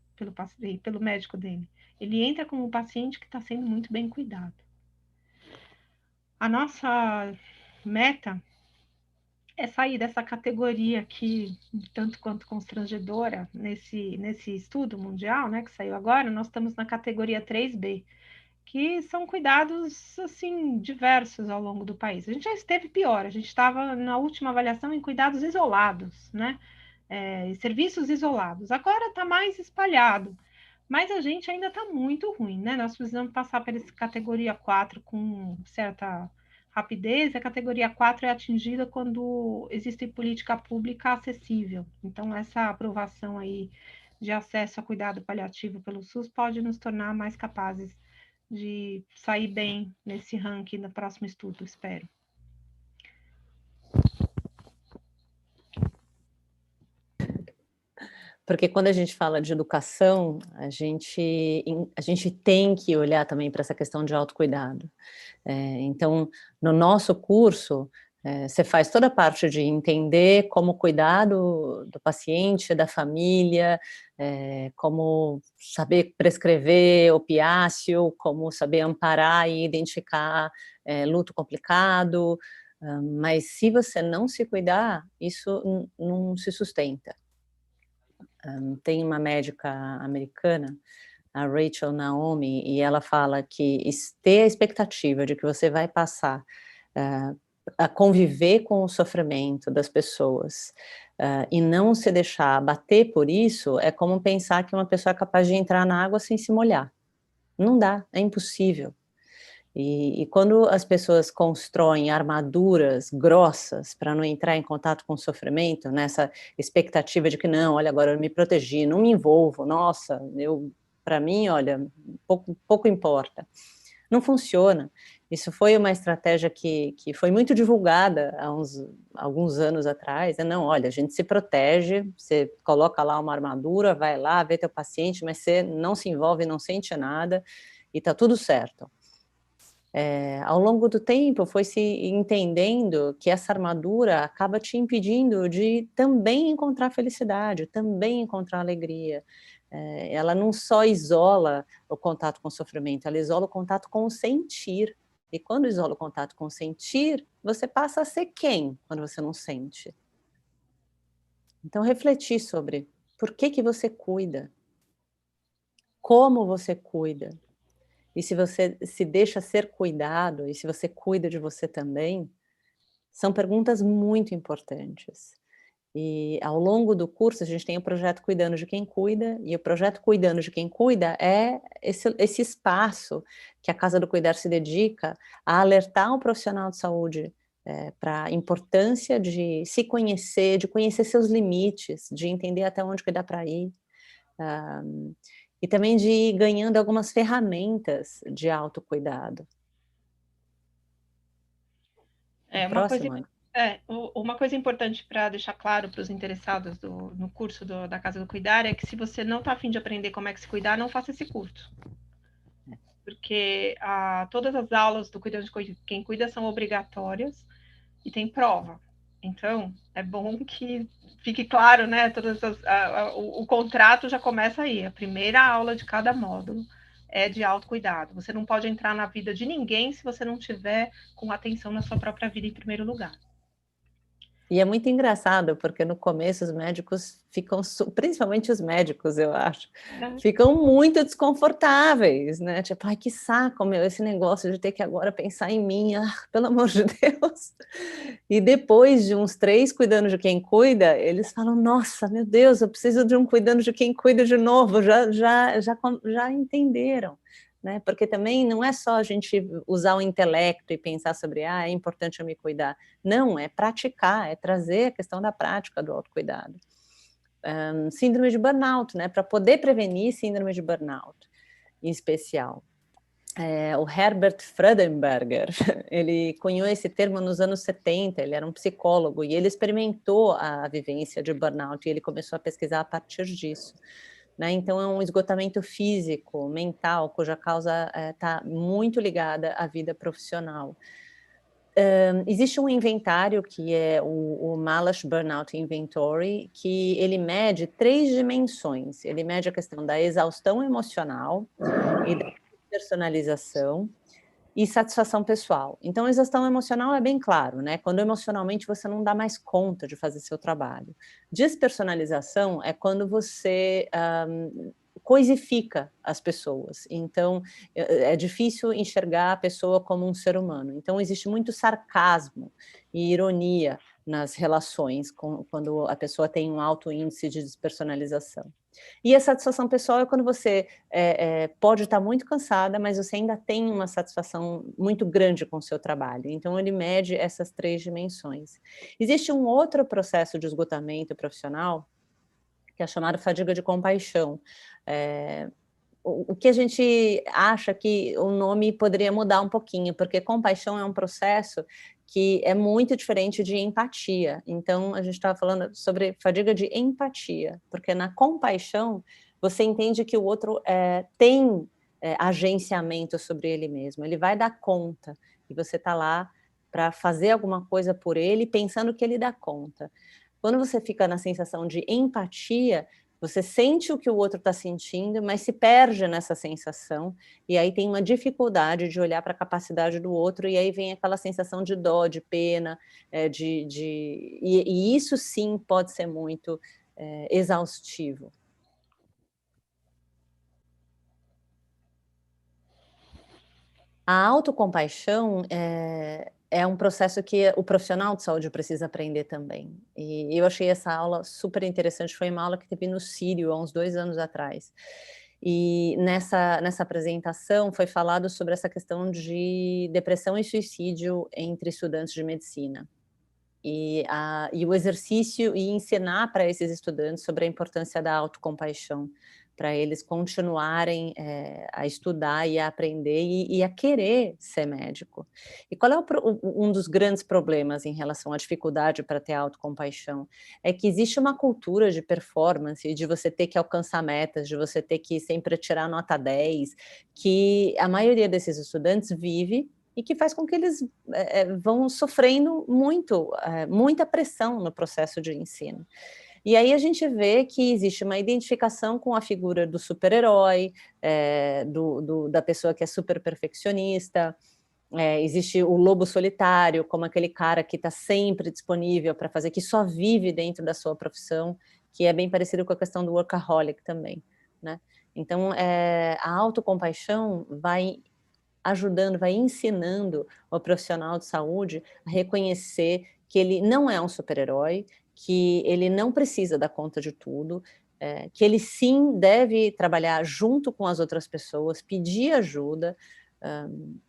pelo médico dele. Ele entra como um paciente que está sendo muito bem cuidado. A nossa meta é sair dessa categoria aqui, tanto quanto constrangedora, nesse estudo mundial, né, que saiu agora. Nós estamos na categoria 3B, que são cuidados, assim, diversos ao longo do país. A gente já esteve pior, a gente estava na última avaliação em cuidados isolados, né, serviços isolados. Agora está mais espalhado, mas a gente ainda está muito ruim, né, nós precisamos passar para essa categoria 4 com certa rapidez. A categoria 4 é atingida quando existe política pública acessível. Então, essa aprovação aí de acesso a cuidado paliativo pelo SUS pode nos tornar mais capazes de sair bem nesse ranking no próximo estudo, espero. Porque quando a gente fala de educação, a gente tem que olhar também para essa questão de autocuidado. Então, no nosso curso, você faz toda a parte de entender como cuidar do paciente, da família, como saber prescrever opiáceo, como saber amparar e identificar luto complicado, mas se você não se cuidar, isso não se sustenta. Tem uma médica americana, a Rachel Naomi, e ela fala que ter a expectativa de que você vai passar a conviver com o sofrimento das pessoas e não se deixar abater por isso é como pensar que uma pessoa é capaz de entrar na água sem se molhar. Não dá, é impossível. E quando as pessoas constroem armaduras grossas para não entrar em contato com o sofrimento, nessa expectativa de que não, olha, agora eu me protegi, não me envolvo, nossa, para mim, olha, pouco importa. Não funciona. Isso foi uma estratégia que foi muito divulgada há alguns anos atrás. Não, olha, a gente se protege, você coloca lá uma armadura, vai lá, vê teu paciente, mas você não se envolve, não sente nada e tá tudo certo. Ao longo do tempo foi se entendendo que essa armadura acaba te impedindo de também encontrar felicidade, também encontrar alegria. Ela não só isola o contato com o sofrimento, ela isola o contato com o sentir. E quando isola o contato com o sentir, você passa a ser quem quando você não sente? Então, refletir sobre por que você cuida, como você cuida, e se você se deixa ser cuidado, e se você cuida de você também, são perguntas muito importantes. E ao longo do curso a gente tem o projeto Cuidando de Quem Cuida, e o projeto Cuidando de Quem Cuida é esse espaço que a Casa do Cuidar se dedica a alertar o profissional de saúde para a importância de se conhecer, de conhecer seus limites, de entender até onde que dá para ir, e também de ir ganhando algumas ferramentas de autocuidado. Uma coisa importante para deixar claro para os interessados no curso da Casa do Cuidar é que se você não está a fim de aprender como é que se cuidar, não faça esse curso. Porque todas as aulas do Cuidando de Quem Cuida são obrigatórias e tem prova. Então, é bom que fique claro, né? O contrato já começa aí. A primeira aula de cada módulo é de autocuidado. Você não pode entrar na vida de ninguém se você não tiver com atenção na sua própria vida em primeiro lugar. E é muito engraçado, porque no começo os médicos ficam, principalmente os médicos, eu acho, ficam muito desconfortáveis, né? Tipo, ai, que saco, meu, esse negócio de ter que agora pensar em mim, pelo amor de Deus. E depois de uns 3 cuidando de quem cuida, eles falam, nossa, meu Deus, eu preciso de um cuidando de quem cuida de novo, já entenderam. Né? Porque também não é só a gente usar o intelecto e pensar sobre, é importante eu me cuidar. Não, é praticar, é trazer a questão da prática do autocuidado. Síndrome de burnout, né? Para poder prevenir síndrome de burnout, em especial. O Herbert Freudenberger, ele cunhou esse termo nos anos 70, ele era um psicólogo, e ele experimentou a vivência de burnout, e ele começou a pesquisar a partir disso. Né? Então, é um esgotamento físico, mental, cuja causa está muito ligada à vida profissional. Existe um inventário que é o Malash Burnout Inventory, que ele mede 3 dimensões. Ele mede a questão da exaustão emocional e da personalização e satisfação pessoal. Então, a exaustão emocional é bem claro, né? Quando emocionalmente você não dá mais conta de fazer seu trabalho. Despersonalização é quando você coisifica as pessoas. Então, é difícil enxergar a pessoa como um ser humano. Então, existe muito sarcasmo e ironia nas relações, quando a pessoa tem um alto índice de despersonalização. E a satisfação pessoal é quando você pode estar muito cansada, mas você ainda tem uma satisfação muito grande com o seu trabalho. Então, ele mede essas 3 dimensões. Existe um outro processo de esgotamento profissional, que é chamado fadiga de compaixão. O que a gente acha que o nome poderia mudar um pouquinho, porque compaixão é um processo que é muito diferente de empatia. Então, a gente estava falando sobre fadiga de empatia, porque na compaixão, você entende que o outro tem agenciamento sobre ele mesmo, ele vai dar conta, e você está lá para fazer alguma coisa por ele, pensando que ele dá conta. Quando você fica na sensação de empatia, você sente o que o outro está sentindo, mas se perde nessa sensação, e aí tem uma dificuldade de olhar para a capacidade do outro, e aí vem aquela sensação de dó, de pena, e isso sim pode ser muito exaustivo. A autocompaixão é um processo que o profissional de saúde precisa aprender também. E eu achei essa aula super interessante, foi uma aula que teve no Sírio há uns 2 anos atrás. E nessa apresentação foi falado sobre essa questão de depressão e suicídio entre estudantes de medicina. E o exercício e ensinar para esses estudantes sobre a importância da autocompaixão, para eles continuarem a estudar e a aprender e a querer ser médico. E qual é um dos grandes problemas em relação à dificuldade para ter autocompaixão? É que existe uma cultura de performance, de você ter que alcançar metas, de você ter que sempre tirar nota 10, que a maioria desses estudantes vive e que faz com que eles vão sofrendo muita pressão no processo de ensino. E aí a gente vê que existe uma identificação com a figura do super-herói, da pessoa que é super perfeccionista, existe o lobo solitário, como aquele cara que está sempre disponível para fazer, que só vive dentro da sua profissão, que é bem parecido com a questão do workaholic também, né? Então, a autocompaixão vai ajudando, vai ensinando o profissional de saúde a reconhecer que ele não é um super-herói, que ele não precisa dar conta de tudo, que ele sim deve trabalhar junto com as outras pessoas, pedir ajuda,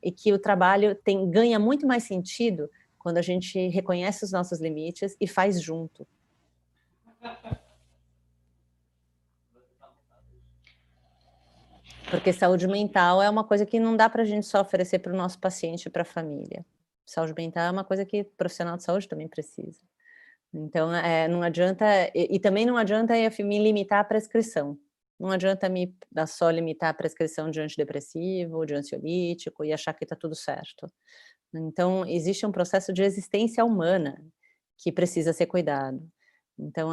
e que o trabalho ganha muito mais sentido quando a gente reconhece os nossos limites e faz junto. Porque saúde mental é uma coisa que não dá para a gente só oferecer para o nosso paciente e para a família. Saúde mental é uma coisa que o profissional de saúde também precisa. Então, não adianta, e também não adianta eu me limitar à prescrição. Não adianta só limitar a prescrição de antidepressivo, de ansiolítico e achar que está tudo certo. Então, existe um processo de existência humana que precisa ser cuidado. Então,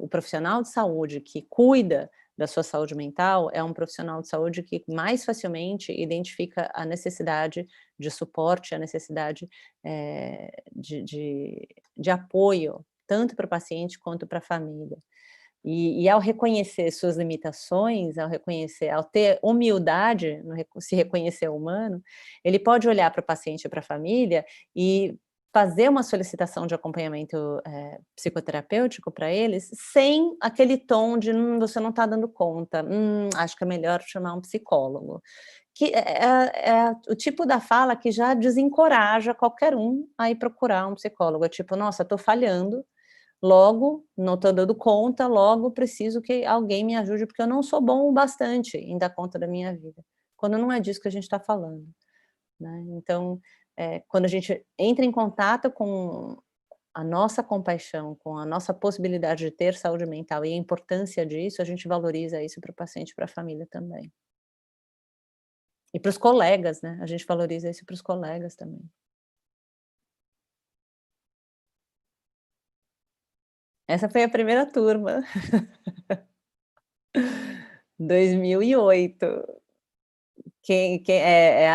o profissional de saúde que cuida da sua saúde mental é um profissional de saúde que mais facilmente identifica a necessidade de suporte, a necessidade de apoio, tanto para o paciente quanto para a família. E ao reconhecer suas limitações, ao ter humildade, se reconhecer humano, ele pode olhar para o paciente e para a família e fazer uma solicitação de acompanhamento psicoterapêutico para eles, sem aquele tom de você não está dando conta, acho que é melhor chamar um psicólogo. Que é o tipo da fala que já desencoraja qualquer um a ir procurar um psicólogo. É tipo, nossa, estou falhando, logo, não estou dando conta, logo preciso que alguém me ajude, porque eu não sou bom o bastante em dar conta da minha vida. Quando não é disso que a gente está falando, né? Então, quando a gente entra em contato com a nossa compaixão, com a nossa possibilidade de ter saúde mental e a importância disso, a gente valoriza isso para o paciente e para a família também. E para os colegas, né? A gente valoriza isso para os colegas também. Essa foi a primeira turma. 2008.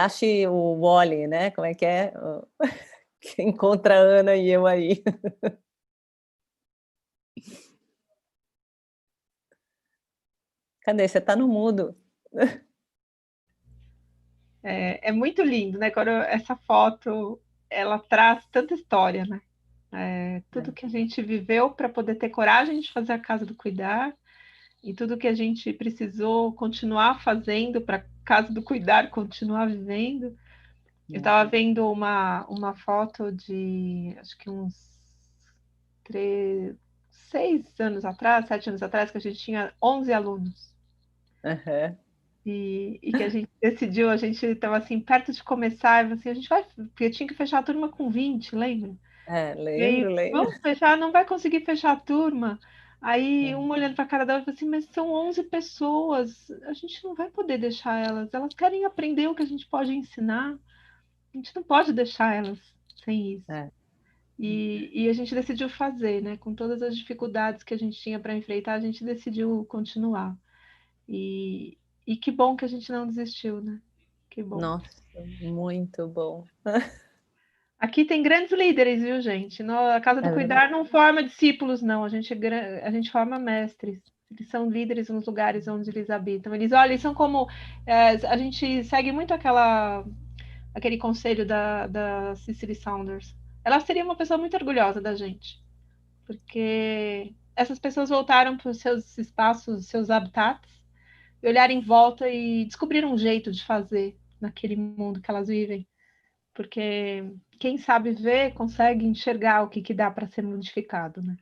Ache o Wall-E, né? Como é que é? Quem encontra a Ana e eu aí. Cadê? Você está no mudo. É muito lindo, né? Quando essa foto, ela traz tanta história, né? Tudo que a gente viveu para poder ter coragem de fazer a Casa do Cuidar e tudo que a gente precisou continuar fazendo para a Casa do Cuidar continuar vivendo. Eu estava vendo uma foto de, acho que uns 6 anos atrás, 7 anos atrás, que a gente tinha 11 alunos. Uhum. E que a gente decidiu, a gente estava assim, perto de começar, assim, a gente vai, porque tinha que fechar a turma com 20, lembra? Lembro. Vamos fechar, não vai conseguir fechar a turma. Aí, uma olhando para a cara dela, falou assim, mas são 11 pessoas, a gente não vai poder deixar elas querem aprender o que a gente pode ensinar, a gente não pode deixar elas sem isso. E a gente decidiu fazer, né? Com todas as dificuldades que a gente tinha para enfrentar, a gente decidiu continuar. E que bom que a gente não desistiu, né? Que bom. Nossa, muito bom. Aqui tem grandes líderes, viu, gente? A Casa do Cuidar não forma discípulos, não. A gente forma mestres. Eles são líderes nos lugares onde eles habitam. Eles são como... a gente segue muito aquele conselho da Cicely Saunders. Ela seria uma pessoa muito orgulhosa da gente. Porque essas pessoas voltaram para os seus espaços, seus habitats, e olharam em volta e descobriram um jeito de fazer naquele mundo que elas vivem. Porque quem sabe ver consegue enxergar o que dá para ser modificado, né?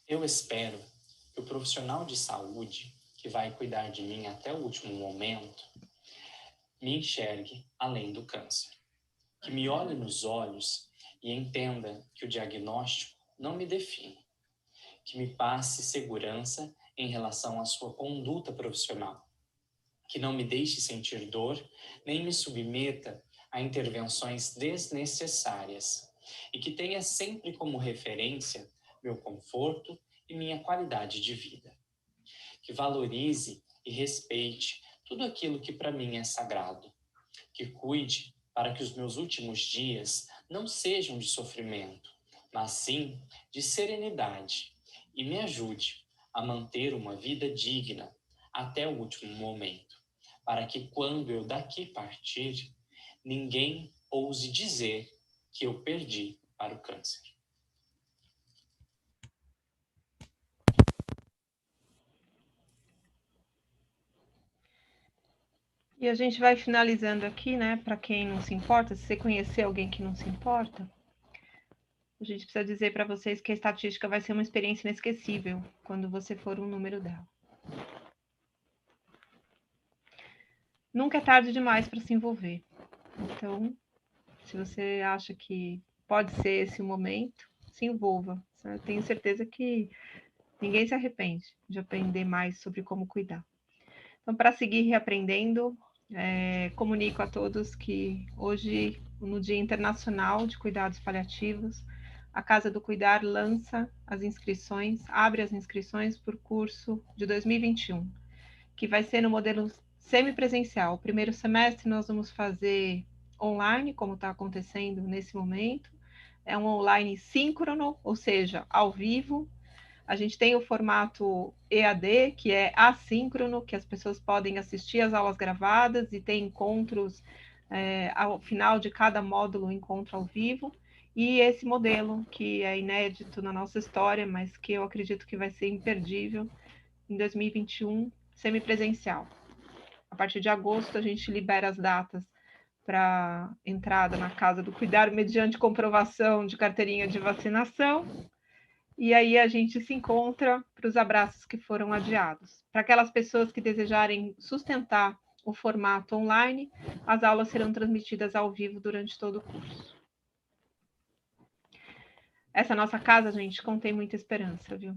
Eu espero que o profissional de saúde que vai cuidar de mim até o último momento me enxergue além do câncer. Que me olhe nos olhos e entenda que o diagnóstico não me define. Que me passe segurança em relação à sua conduta profissional. Que não me deixe sentir dor, nem me submeta a intervenções desnecessárias. E que tenha sempre como referência meu conforto e minha qualidade de vida. Que valorize e respeite tudo aquilo que para mim é sagrado. Que cuide para que os meus últimos dias não sejam de sofrimento, mas sim de serenidade e me ajude a manter uma vida digna até o último momento, para que quando eu daqui partir, ninguém ouse dizer que eu perdi para o câncer. E a gente vai finalizando aqui, né? Para quem não se importa, se você conhecer alguém que não se importa, a gente precisa dizer para vocês que a estatística vai ser uma experiência inesquecível quando você for um número dela. Nunca é tarde demais para se envolver. Então, se você acha que pode ser esse o momento, se envolva. Eu tenho certeza que ninguém se arrepende de aprender mais sobre como cuidar. Então, para seguir reaprendendo, comunico a todos que hoje, no Dia Internacional de Cuidados Paliativos, a Casa do Cuidar lança as inscrições, abre as inscrições para o curso de 2021, que vai ser no modelo semipresencial. O primeiro semestre nós vamos fazer online, como está acontecendo nesse momento. É um online síncrono, ou seja, ao vivo. A gente tem o formato EAD, que é assíncrono, que as pessoas podem assistir às aulas gravadas e ter encontros ao final de cada módulo, um encontro ao vivo. E esse modelo, que é inédito na nossa história, mas que eu acredito que vai ser imperdível em 2021, semipresencial. A partir de agosto, a gente libera as datas para entrada na Casa do Cuidar, mediante comprovação de carteirinha de vacinação. E aí a gente se encontra para os abraços que foram adiados. Para aquelas pessoas que desejarem sustentar o formato online, as aulas serão transmitidas ao vivo durante todo o curso. Essa nossa casa, gente, contém muita esperança, viu?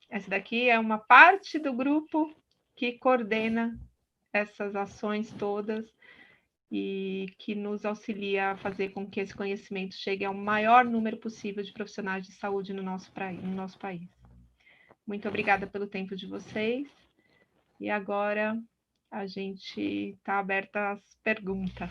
Essa daqui é uma parte do grupo que coordena essas ações todas e que nos auxilia a fazer com que esse conhecimento chegue ao maior número possível de profissionais de saúde no nosso país. Muito obrigada pelo tempo de vocês. E agora a gente está aberta às perguntas.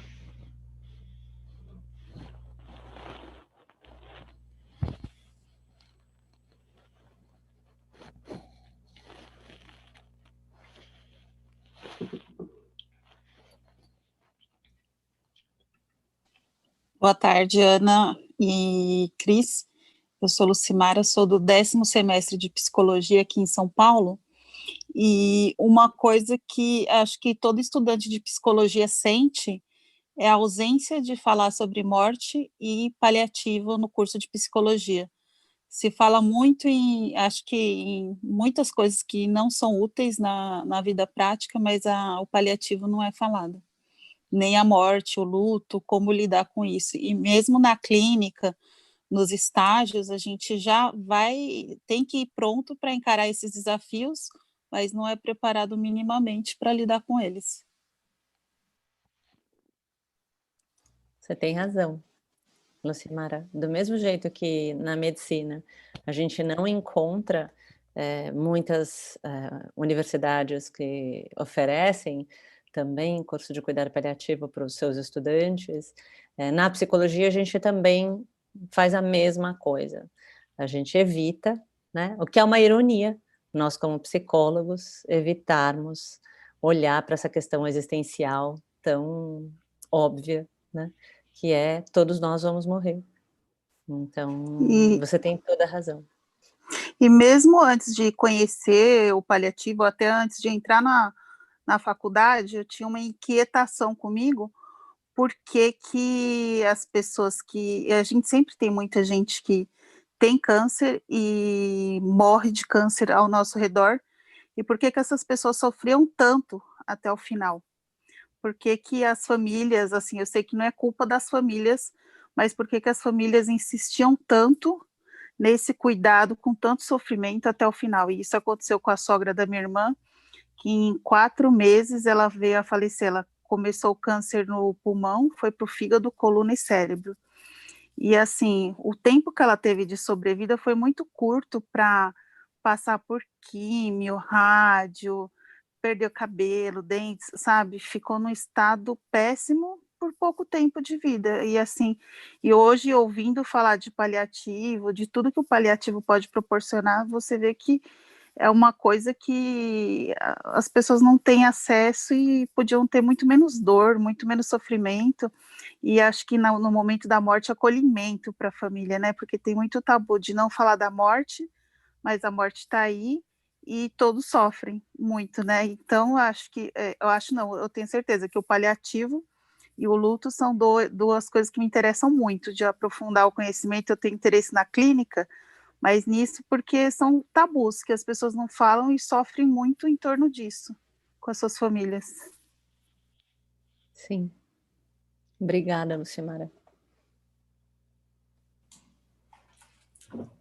Boa tarde, Ana e Cris. Eu sou Lucimara, sou do 10º semestre de Psicologia aqui em São Paulo, e uma coisa que acho que todo estudante de Psicologia sente é a ausência de falar sobre morte e paliativo no curso de Psicologia. Se fala muito acho que em muitas coisas que não são úteis na vida prática, mas o paliativo não é falado. Nem a morte, o luto, como lidar com isso. E mesmo na clínica, nos estágios, a gente já tem que ir pronto para encarar esses desafios, mas não é preparado minimamente para lidar com eles. Você tem razão, Lucimara. Do mesmo jeito que na medicina a gente não encontra muitas universidades que oferecem também curso de cuidado paliativo para os seus estudantes, na psicologia a gente também faz a mesma coisa. A gente evita, né, o que é uma ironia, nós como psicólogos evitarmos olhar para essa questão existencial tão óbvia, né, que é todos nós vamos morrer. Então, você tem toda a razão. E mesmo antes de conhecer o paliativo, até antes de entrar na faculdade, eu tinha uma inquietação comigo, porque que as pessoas a gente sempre tem muita gente que tem câncer e morre de câncer ao nosso redor, e por que essas pessoas sofriam tanto até o final? Por que as famílias, assim, eu sei que não é culpa das famílias, mas por que as famílias insistiam tanto nesse cuidado com tanto sofrimento até o final? E isso aconteceu com a sogra da minha irmã, que em 4 meses ela veio a falecer. Ela começou o câncer no pulmão, foi para o fígado, coluna e cérebro. E assim, o tempo que ela teve de sobrevida foi muito curto para passar por químio, rádio, perdeu cabelo, dentes, sabe? Ficou num estado péssimo por pouco tempo de vida. E assim, e hoje, ouvindo falar de paliativo, de tudo que o paliativo pode proporcionar, você vê que é uma coisa que as pessoas não têm acesso e podiam ter muito menos dor, muito menos sofrimento, e acho que no momento da morte, acolhimento para a família, né? Porque tem muito tabu de não falar da morte, mas a morte está aí e todos sofrem muito, né? Então, eu tenho certeza que o paliativo e o luto são duas coisas que me interessam muito, de aprofundar o conhecimento. Eu tenho interesse na clínica, mas nisso porque são tabus que as pessoas não falam e sofrem muito em torno disso, com as suas famílias. Sim. Obrigada, Lucimara.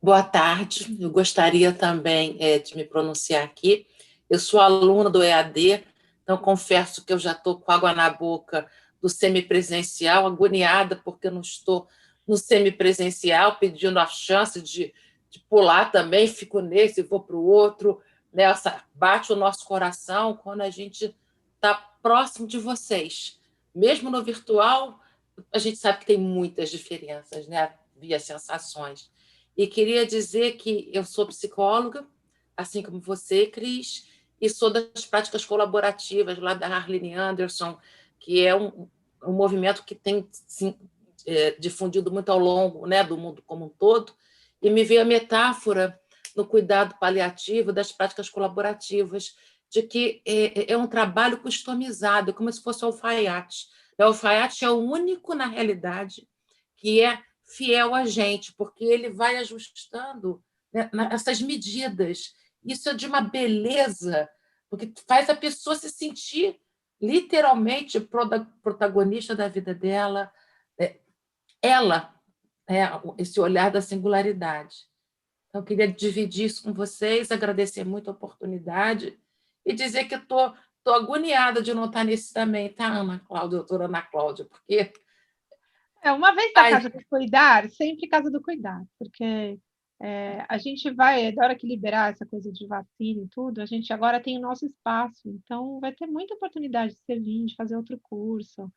Boa tarde, eu gostaria também de me pronunciar aqui. Eu sou aluna do EAD, então confesso que eu já estou com água na boca do semipresencial, agoniada porque eu não estou no semipresencial, pedindo a chance de pular também, fico nesse, vou para o outro, né? Bate o nosso coração quando a gente está próximo de vocês. Mesmo no virtual, a gente sabe que tem muitas diferenças, né? Via sensações. E queria dizer que eu sou psicóloga, assim como você, Cris, e sou das práticas colaborativas lá da Arlene Anderson, que é um movimento que tem difundido muito ao longo, né, do mundo como um todo, e me veio a metáfora no cuidado paliativo das práticas colaborativas, de que é um trabalho customizado, como se fosse o alfaiate. O alfaiate é o único, na realidade, que é fiel a gente, porque ele vai ajustando, né, essas medidas. Isso é de uma beleza, porque faz a pessoa se sentir literalmente protagonista da vida dela, ela, esse olhar da singularidade. Então, eu queria dividir isso com vocês, agradecer muito a oportunidade e dizer que estou agoniada de não estar nisso também, tá, Ana Cláudia, doutora Ana Cláudia, porque... Uma vez da Casa do Cuidar, sempre Casa do Cuidar, porque a gente vai, da hora que liberar essa coisa de vacina e tudo, a gente agora tem o nosso espaço, então vai ter muita oportunidade de você vir, de fazer outro curso.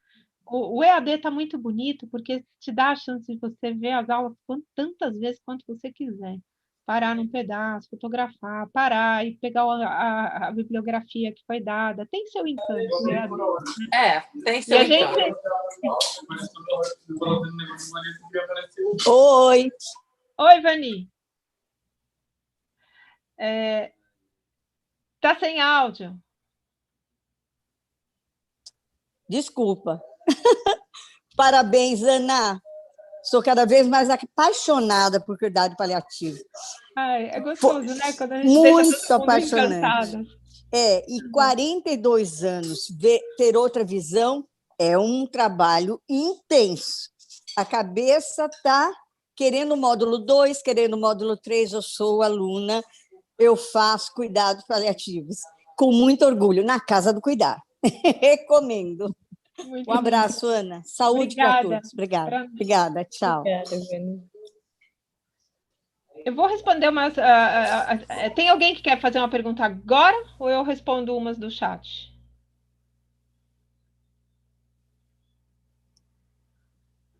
O EAD está muito bonito, porque te dá a chance de você ver as aulas tantas vezes quanto você quiser. Parar num pedaço, fotografar, parar e pegar a bibliografia que foi dada. Tem seu encanto, o EAD. Tem seu encanto. Oi! Oi, Vani. Tá sem áudio. Desculpa. Parabéns, Ana. Sou cada vez mais apaixonada por cuidado paliativo. É gostoso, né? Quando a gente muito apaixonante. Encantado. E 42 anos, ter outra visão é um trabalho intenso. A cabeça está querendo o módulo 2, querendo o módulo 3, eu sou aluna, eu faço cuidados paliativos, com muito orgulho, na Casa do Cuidar. Recomendo. Muito um abraço, bom. Ana. Saúde para todos. Obrigada. Obrigada, tchau. Eu vou responder umas... tem alguém que quer fazer uma pergunta agora ou eu respondo umas do chat?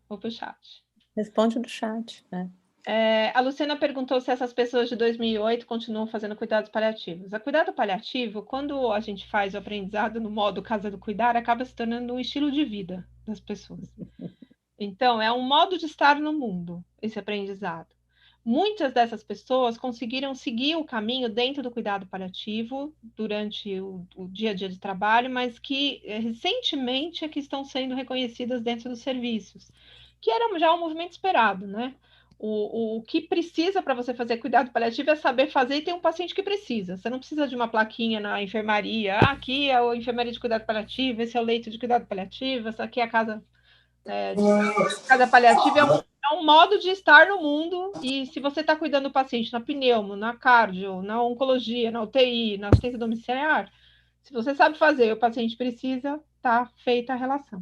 Vou para o chat. Responde do chat, né? A Luciana perguntou se essas pessoas de 2008 continuam fazendo cuidados paliativos. A cuidado paliativo, quando a gente faz o aprendizado no modo Casa do Cuidar, acaba se tornando um estilo de vida das pessoas. Então, é um modo de estar no mundo, esse aprendizado. Muitas dessas pessoas conseguiram seguir o caminho dentro do cuidado paliativo durante o dia a dia de trabalho, mas que recentemente é que estão sendo reconhecidas dentro dos serviços, que era já um movimento esperado, né? O que precisa para você fazer cuidado paliativo é saber fazer e ter um paciente que precisa. Você não precisa de uma plaquinha na enfermaria. Aqui é a enfermaria de cuidado paliativo, esse é o leito de cuidado paliativo, essa aqui é a casa de cuidado paliativo. É um modo de estar no mundo, e se você está cuidando do paciente na pneumo, na cardio, na oncologia, na UTI, na assistência domiciliar, se você sabe fazer e o paciente precisa, está feita a relação.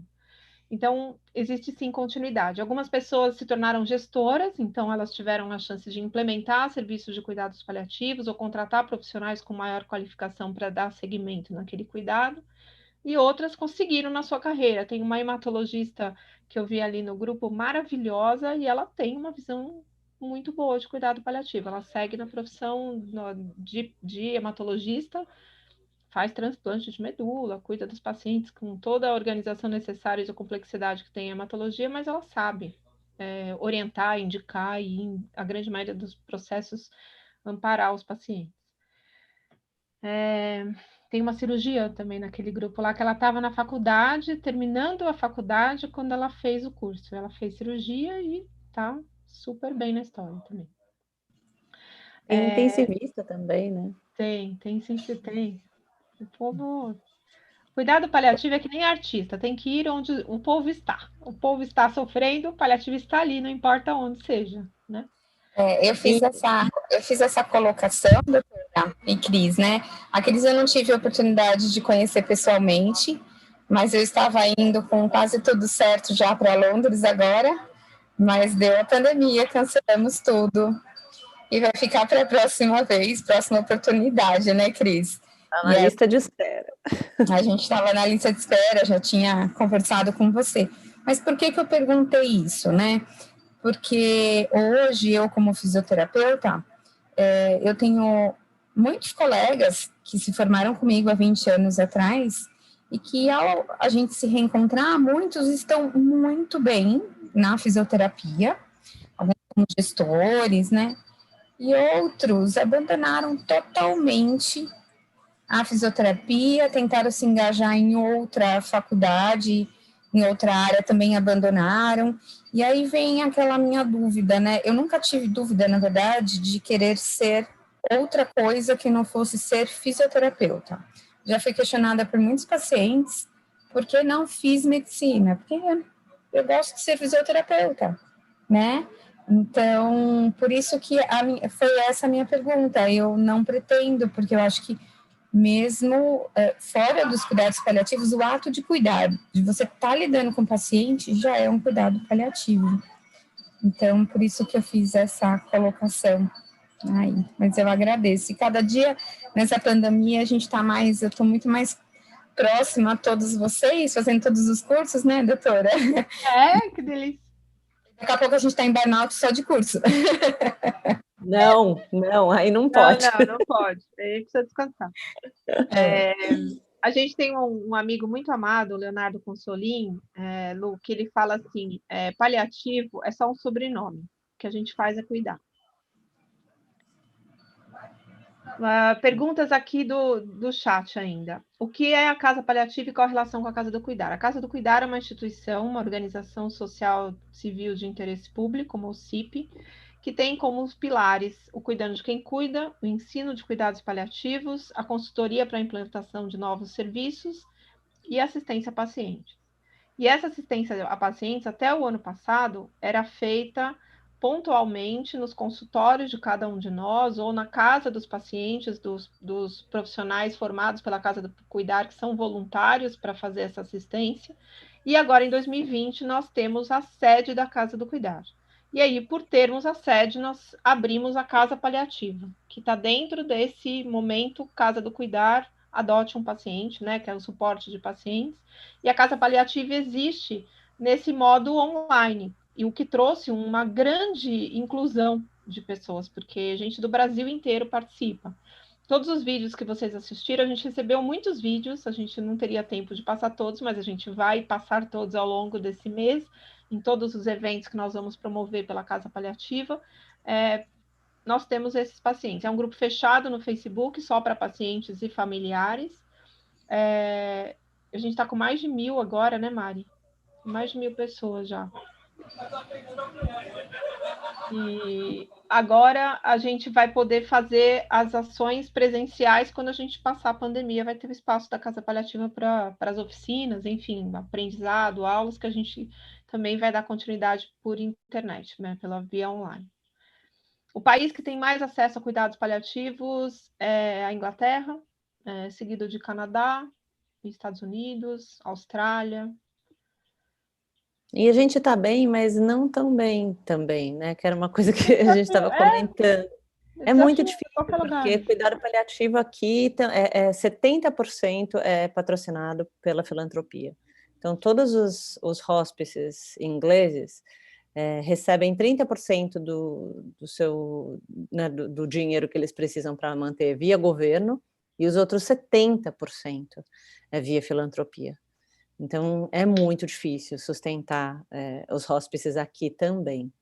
Então, existe sim continuidade. Algumas pessoas se tornaram gestoras, então elas tiveram a chance de implementar serviços de cuidados paliativos ou contratar profissionais com maior qualificação para dar seguimento naquele cuidado. e outras conseguiram na sua carreira. Tem uma hematologista que eu vi ali no grupo maravilhosa e ela tem uma visão muito boa de cuidado paliativo. Ela segue na profissão de hematologista, faz transplante de medula, cuida dos pacientes com toda a organização necessária e a complexidade que tem a hematologia, mas ela sabe orientar, indicar e, em a grande maioria dos processos, amparar os pacientes. Tem uma cirurgia também naquele grupo lá, que ela estava na faculdade, terminando a faculdade, quando ela fez o curso. Ela fez cirurgia e tá super bem na história também. Tem intensivista também, né? Tem, sim, tem. O povo... Cuidado paliativo é que nem artista, tem que ir onde o povo está. O povo está sofrendo, o paliativo está ali, não importa onde seja, né? Eu fiz essa colocação, doutora e Cris, né? A Cris eu não tive a oportunidade de conhecer pessoalmente, mas eu estava indo com quase tudo certo já para Londres agora, mas deu a pandemia, cancelamos tudo. E vai ficar para a próxima vez, próxima oportunidade, né, Cris? Está na lista de espera. A gente estava na lista de espera, já tinha conversado com você. Mas por que eu perguntei isso, né? Porque hoje, eu como fisioterapeuta, eu tenho muitos colegas que se formaram comigo há 20 anos atrás e que, ao a gente se reencontrar, muitos estão muito bem na fisioterapia, alguns como gestores, né? E outros abandonaram totalmente a fisioterapia, tentaram se engajar em outra faculdade, em outra área também abandonaram. E aí vem aquela minha dúvida, né? Eu nunca tive dúvida, na verdade, de querer ser outra coisa que não fosse ser fisioterapeuta. Já fui questionada por muitos pacientes por que não fiz medicina, porque eu gosto de ser fisioterapeuta, né? Então, por isso que foi essa a minha pergunta. Eu não pretendo, porque eu acho que mesmo fora dos cuidados paliativos, o ato de cuidar, de você estar lidando com o paciente, já é um cuidado paliativo. Então, por isso que eu fiz essa colocação aí. Mas eu agradeço. E cada dia, nessa pandemia, a gente está mais, eu estou muito mais próxima a todos vocês, fazendo todos os cursos, né, doutora? Que delícia. Daqui a pouco a gente está em burnout só de curso. Não, aí não pode. Não pode. Aí precisa descansar. A gente tem um amigo muito amado, o Leonardo Consolim, Lu, que ele fala assim, paliativo é só um sobrenome, o que a gente faz é cuidar. Perguntas aqui do chat ainda. O que é a Casa Paliativa e qual a relação com a Casa do Cuidar? A Casa do Cuidar é uma instituição, uma organização social civil de interesse público, como o CIP, que tem como os pilares o cuidando de quem cuida, o ensino de cuidados paliativos, a consultoria para a implantação de novos serviços e assistência a pacientes. E essa assistência a pacientes, até o ano passado, era feita pontualmente nos consultórios de cada um de nós ou na casa dos pacientes, dos profissionais formados pela Casa do Cuidar, que são voluntários para fazer essa assistência. E agora, em 2020, nós temos a sede da Casa do Cuidar. E aí, por termos a sede, nós abrimos a Casa Paliativa, que está dentro desse momento Casa do Cuidar, adote um paciente, né, que é o suporte de pacientes. E a Casa Paliativa existe nesse modo online, e o que trouxe uma grande inclusão de pessoas, porque gente do Brasil inteiro participa. Todos os vídeos que vocês assistiram, a gente recebeu muitos vídeos, a gente não teria tempo de passar todos, mas a gente vai passar todos ao longo desse mês, em todos os eventos que nós vamos promover pela Casa Paliativa. Nós temos esses pacientes. É um grupo fechado no Facebook, só para pacientes e familiares. A gente está com mais de 1.000 agora, né, Mari? Mais de 1.000 pessoas já. E agora a gente vai poder fazer as ações presenciais quando a gente passar a pandemia. Vai ter o espaço da Casa Paliativa para as oficinas, enfim, aprendizado, aulas, que a gente também vai dar continuidade por internet, né, pela via online. O país que tem mais acesso a cuidados paliativos é a Inglaterra, seguido de Canadá, Estados Unidos, Austrália. E a gente está bem, mas não tão bem também, né? Que era uma coisa que a gente estava comentando. É muito Desafio em difícil, qualquer lugar. porque cuidado paliativo aqui 70% é patrocinado pela filantropia. Então, todos os hospices ingleses recebem 30% do dinheiro que eles precisam para manter via governo, e os outros 70% é via filantropia. Então, é muito difícil sustentar os hospices aqui também.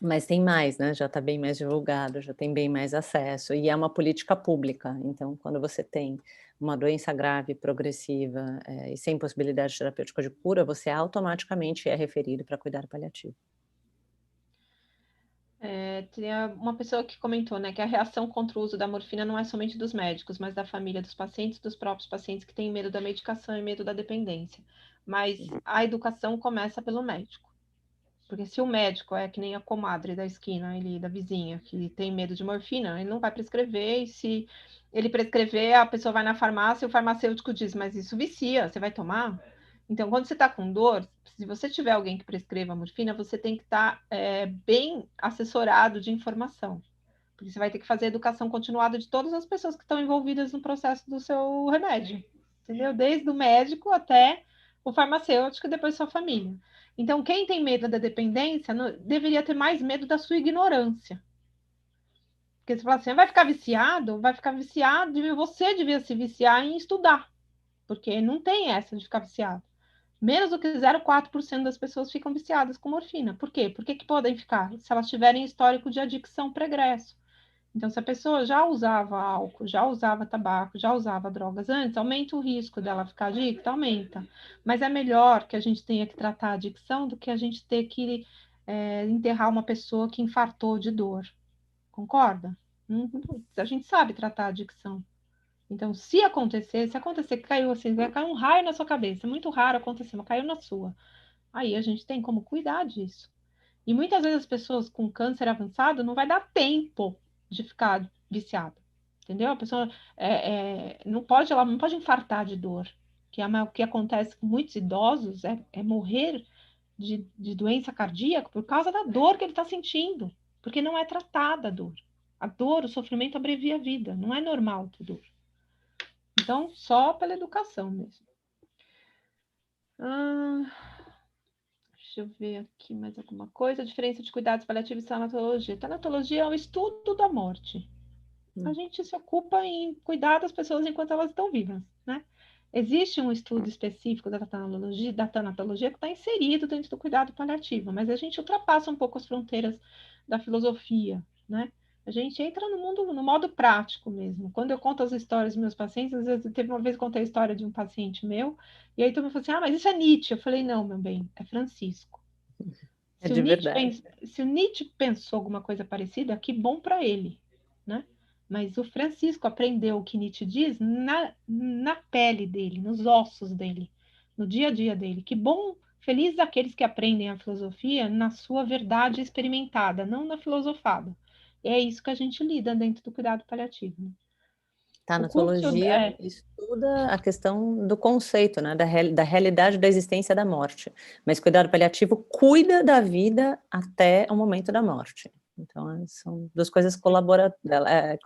Mas tem mais, né? Já está bem mais divulgado, já tem bem mais acesso, e é uma política pública. Então, quando você tem uma doença grave, progressiva e sem possibilidade terapêutica de cura, você automaticamente é referido para cuidado paliativo. Tinha uma pessoa que comentou, né, que a reação contra o uso da morfina não é somente dos médicos, mas da família dos pacientes, dos próprios pacientes que têm medo da medicação e medo da dependência. Mas a educação começa pelo médico. Porque se o médico é que nem a comadre da esquina, ele, da vizinha, que tem medo de morfina, ele não vai prescrever, e se ele prescrever, a pessoa vai na farmácia e o farmacêutico diz, mas isso vicia, você vai tomar? Então, quando você está com dor, se você tiver alguém que prescreva morfina, você tem que estar bem assessorado de informação. Porque você vai ter que fazer educação continuada de todas as pessoas que estão envolvidas no processo do seu remédio. Entendeu? Desde o médico até o farmacêutico e depois sua família. Então, quem tem medo da dependência deveria ter mais medo da sua ignorância. Porque você fala assim, vai ficar viciado, você devia se viciar em estudar. Porque não tem essa de ficar viciado. Menos do que 0,4% das pessoas ficam viciadas com morfina. Por quê? Por que podem ficar? Se elas tiverem histórico de adicção pregresso. Então, se a pessoa já usava álcool, já usava tabaco, já usava drogas antes, aumenta o risco dela ficar adicta? Aumenta. Mas é melhor que a gente tenha que tratar a adicção do que a gente ter que enterrar uma pessoa que infartou de dor. Concorda? A gente sabe tratar a adicção. Então, se acontecer que caiu assim, vai cair um raio na sua cabeça, é muito raro acontecer, mas caiu na sua. Aí a gente tem como cuidar disso. E muitas vezes as pessoas com câncer avançado não vai dar tempo de ficar viciada, entendeu? A pessoa ela não pode infartar de dor. O que acontece com muitos idosos é morrer de doença cardíaca por causa da dor que ele está sentindo, porque não é tratada a dor. A dor, o sofrimento abrevia a vida, não é normal ter dor. Então, só pela educação mesmo. Deixa eu ver aqui mais alguma coisa. A diferença de cuidados paliativos e tanatologia. Tanatologia é o estudo da morte. A gente se ocupa em cuidar das pessoas enquanto elas estão vivas, né? Existe um estudo específico da tanatologia que está inserido dentro do cuidado paliativo, mas a gente ultrapassa um pouco as fronteiras da filosofia, né? A gente entra no modo prático mesmo. Quando eu conto as histórias dos meus pacientes, às vezes, teve uma vez que eu contei a história de um paciente meu, e aí todo mundo falou assim, mas isso é Nietzsche. Eu falei, não, meu bem, é Francisco. É de verdade. Se o Nietzsche pensou alguma coisa parecida, que bom para ele, né? Mas o Francisco aprendeu o que Nietzsche diz na pele dele, nos ossos dele, no dia a dia dele. Que bom, felizes aqueles que aprendem a filosofia na sua verdade experimentada, não na filosofada. É isso que a gente lida dentro do cuidado paliativo. Né? Tanatologia estuda a questão do conceito, né, da realidade da existência da morte. Mas cuidado paliativo cuida da vida até o momento da morte. Então, são duas coisas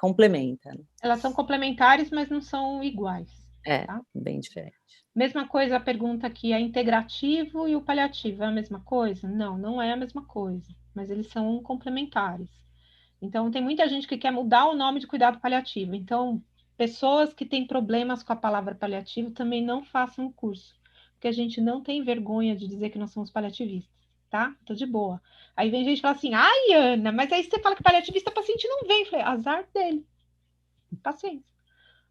complementam. Elas são complementares, mas não são iguais. Tá? Bem diferente. Mesma coisa a pergunta aqui, é integrativo e o paliativo é a mesma coisa? Não, não é a mesma coisa, mas eles são complementares. Então, tem muita gente que quer mudar o nome de cuidado paliativo. Então, pessoas que têm problemas com a palavra paliativo também não façam o curso, porque a gente não tem vergonha de dizer que nós somos paliativistas, tá? Tô de boa. Aí vem gente e fala assim, ai, Ana, mas aí você fala que paliativista, o paciente não vem. Eu falei, azar dele. Paciência.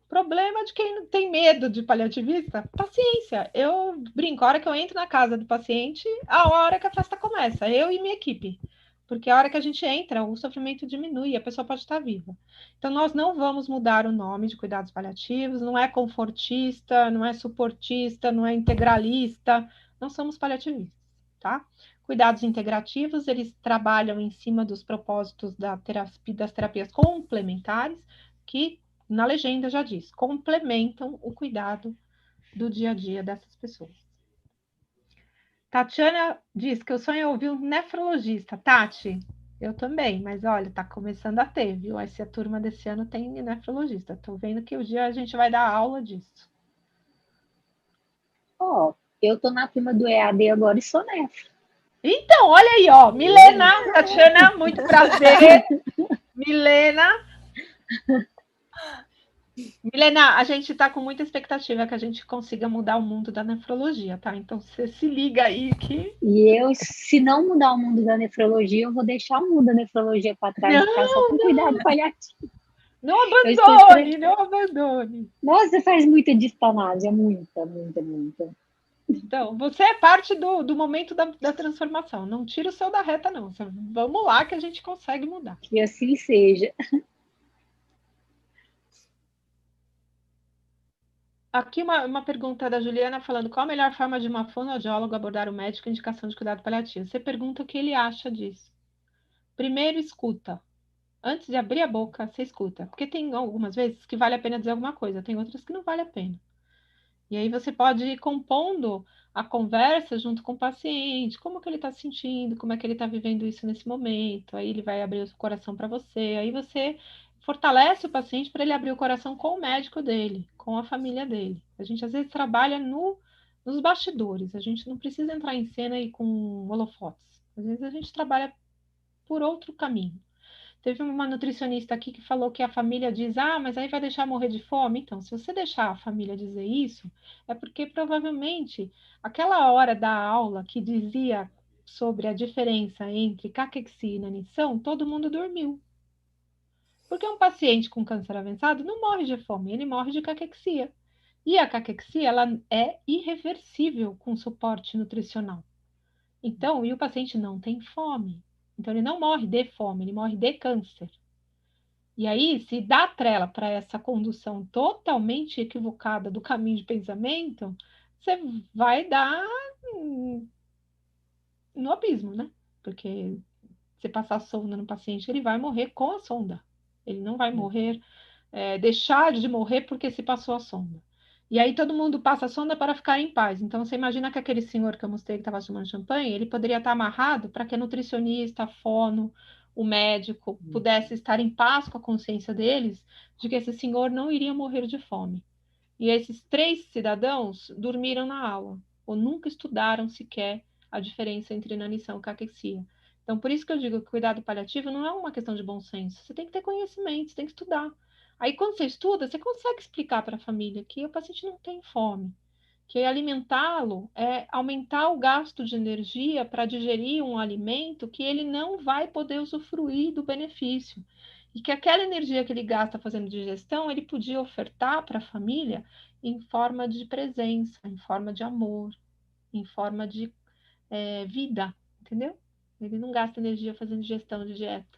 Problema de quem não tem medo de paliativista, paciência. Eu brinco, a hora que eu entro na casa do paciente, a hora que a festa começa, eu e minha equipe. Porque a hora que a gente entra, o sofrimento diminui, a pessoa pode estar viva. Então, nós não vamos mudar o nome de cuidados paliativos, não é confortista, não é suportista, não é integralista, não somos paliativistas, tá? Cuidados integrativos, eles trabalham em cima dos propósitos das terapias complementares, que na legenda já diz, complementam o cuidado do dia a dia dessas pessoas. Tatiana diz que o sonho é ouvir um nefrologista. Tati, Eu também, mas olha, tá começando a ter, viu? Essa turma desse ano tem nefrologista. Tô vendo que o dia a gente vai dar aula disso. Ó, eu tô na turma do EAD agora e sou nefro. Então, olha aí, ó, Milena, Tatiana, muito prazer. Milena, a gente tá com muita expectativa que a gente consiga mudar o mundo da nefrologia, tá? Então, você se liga aí que... E eu, se não mudar o mundo da nefrologia, eu vou deixar o mundo da nefrologia para trás e ficar só com cuidado paliativo. Não abandone, não abandone. Nossa, faz muita dispanásia, muita, muita, muita. Então, você é parte do momento da transformação. Não tira o seu da reta, não. Vamos lá que a gente consegue mudar. Que assim seja. Aqui uma pergunta da Juliana falando qual a melhor forma de uma fonoaudióloga abordar o médico em indicação de cuidado paliativo. Você pergunta o que ele acha disso. Primeiro, escuta. Antes de abrir a boca, você escuta. Porque tem algumas vezes que vale a pena dizer alguma coisa, tem outras que não vale a pena. E aí você pode ir compondo a conversa junto com o paciente, como que ele está se sentindo, como é que ele está vivendo isso nesse momento. Aí ele vai abrir o coração para você. Aí você fortalece o paciente para ele abrir o coração com o médico dele, com a família dele. A gente às vezes trabalha nos bastidores. A gente não precisa entrar em cena e com holofotes. Às vezes a gente trabalha por outro caminho. Teve uma nutricionista aqui que falou que a família diz, mas aí vai deixar morrer de fome. Então, se você deixar a família dizer isso, é porque provavelmente aquela hora da aula que dizia sobre a diferença entre caquexia e inanição, todo mundo dormiu. Porque um paciente com câncer avançado não morre de fome, ele morre de caquexia. E a caquexia, ela é irreversível com suporte nutricional. Então, e o paciente não tem fome. Então, ele não morre de fome, ele morre de câncer. E aí, se dá trela para essa condução totalmente equivocada do caminho de pensamento, você vai dar no abismo, né? Porque se passar a sonda no paciente, ele vai morrer com a sonda. Ele não vai morrer, deixar de morrer porque se passou a sonda. E aí todo mundo passa a sonda para ficar em paz. Então, você imagina que aquele senhor que eu mostrei que estava tomando champanhe, ele poderia estar amarrado para que a nutricionista, a fono, o médico pudesse estar em paz com a consciência deles de que esse senhor não iria morrer de fome. E esses 3 cidadãos dormiram na aula, ou nunca estudaram sequer a diferença entre inanição e caquexia. Então, por isso que eu digo que cuidado paliativo não é uma questão de bom senso. Você tem que ter conhecimento, você tem que estudar. Aí, quando você estuda, você consegue explicar para a família que o paciente não tem fome, que alimentá-lo é aumentar o gasto de energia para digerir um alimento que ele não vai poder usufruir do benefício. E que aquela energia que ele gasta fazendo digestão, ele podia ofertar para a família em forma de presença, em forma de amor, em forma de vida, entendeu? Ele não gasta energia fazendo digestão de dieta.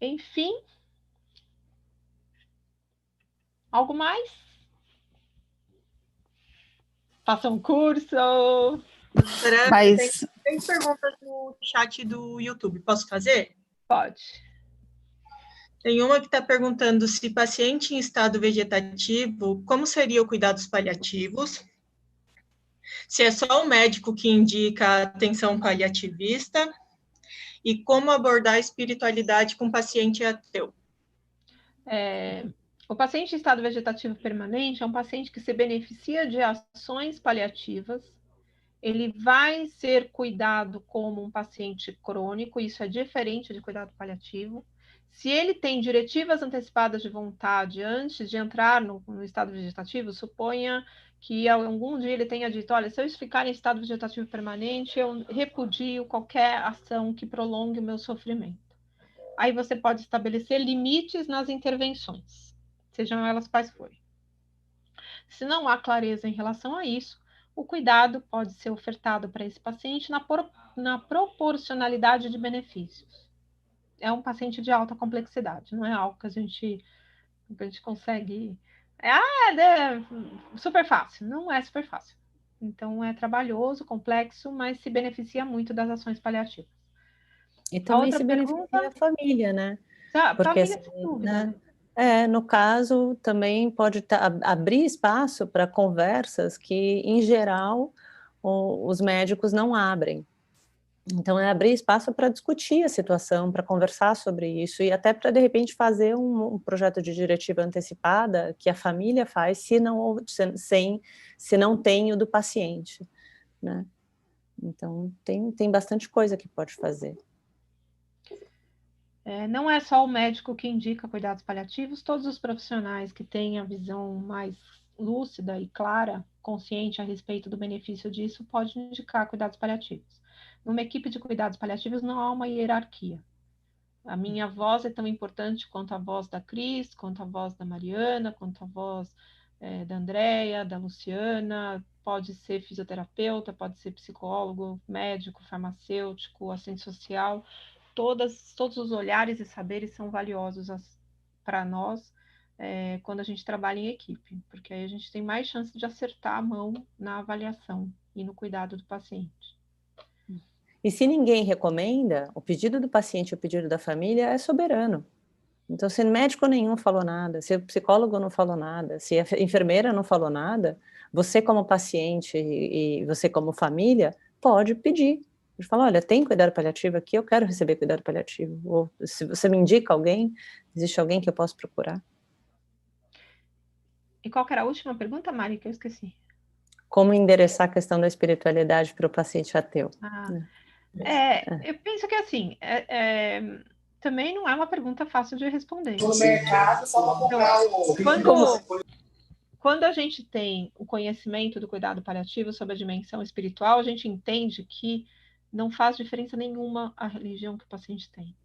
Enfim, algo mais? Faça um curso. Mas... Tem perguntas no chat do YouTube. Posso fazer? Pode. Tem uma que está perguntando se paciente em estado vegetativo, como seria o cuidados paliativos? Se é só o médico que indica atenção paliativista? E como abordar a espiritualidade com paciente ateu? O paciente em estado vegetativo permanente é um paciente que se beneficia de ações paliativas. Ele vai ser cuidado como um paciente crônico, isso é diferente de cuidado paliativo. Se ele tem diretivas antecipadas de vontade antes de entrar no estado vegetativo, suponha que algum dia ele tenha dito, olha, se eu ficar em estado vegetativo permanente, eu repudio qualquer ação que prolongue o meu sofrimento. Aí você pode estabelecer limites nas intervenções, sejam elas quais forem. Se não há clareza em relação a isso, o cuidado pode ser ofertado para esse paciente na proporcionalidade de benefícios. É um paciente de alta complexidade, não é algo que a gente consegue... super fácil. Não é super fácil. Então, é trabalhoso, complexo, mas se beneficia muito das ações paliativas. E também se beneficia a família, né? Porque, família, sem dúvida. Né? No caso, também pode abrir espaço para conversas que, em geral, os médicos não abrem. Então, é abrir espaço para discutir a situação, para conversar sobre isso e até para, de repente, fazer um projeto de diretiva antecipada que a família faz se não tem o do paciente, né? Então, tem bastante coisa que pode fazer. Não é só o médico que indica cuidados paliativos, todos os profissionais que têm a visão mais lúcida e clara, consciente a respeito do benefício disso, podem indicar cuidados paliativos. Numa equipe de cuidados paliativos não há uma hierarquia. A minha voz é tão importante quanto a voz da Cris, quanto a voz da Mariana, quanto a voz da Andréia, da Luciana, pode ser fisioterapeuta, pode ser psicólogo, médico, farmacêutico, assistente social. Todos os olhares e saberes são valiosos para nós quando a gente trabalha em equipe, porque aí a gente tem mais chance de acertar a mão na avaliação e no cuidado do paciente. E se ninguém recomenda, o pedido do paciente e o pedido da família é soberano. Então, se médico nenhum falou nada, se o psicólogo não falou nada, se a enfermeira não falou nada, você como paciente e você como família pode pedir. Pode falar, olha, tem cuidado paliativo aqui, eu quero receber cuidado paliativo. Ou se você me indica alguém, existe alguém que eu posso procurar? E qual que era a última pergunta, Mari, que eu esqueci? Como endereçar a questão da espiritualidade para o paciente ateu? Eu penso que assim, também não é uma pergunta fácil de responder. No mercado, só para comprar Quando a gente tem o conhecimento do cuidado paliativo sobre a dimensão espiritual, a gente entende que não faz diferença nenhuma a religião que o paciente tem.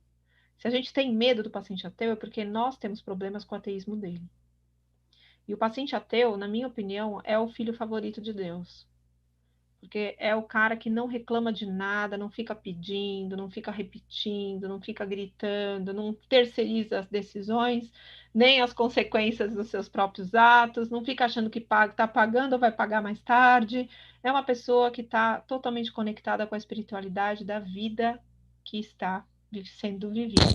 Se a gente tem medo do paciente ateu, é porque nós temos problemas com o ateísmo dele. E o paciente ateu, na minha opinião, é o filho favorito de Deus. Porque é o cara que não reclama de nada, não fica pedindo, não fica repetindo, não fica gritando, não terceiriza as decisões, nem as consequências dos seus próprios atos, não fica achando que está pagando ou vai pagar mais tarde. É uma pessoa que está totalmente conectada com a espiritualidade da vida que está sendo vivida.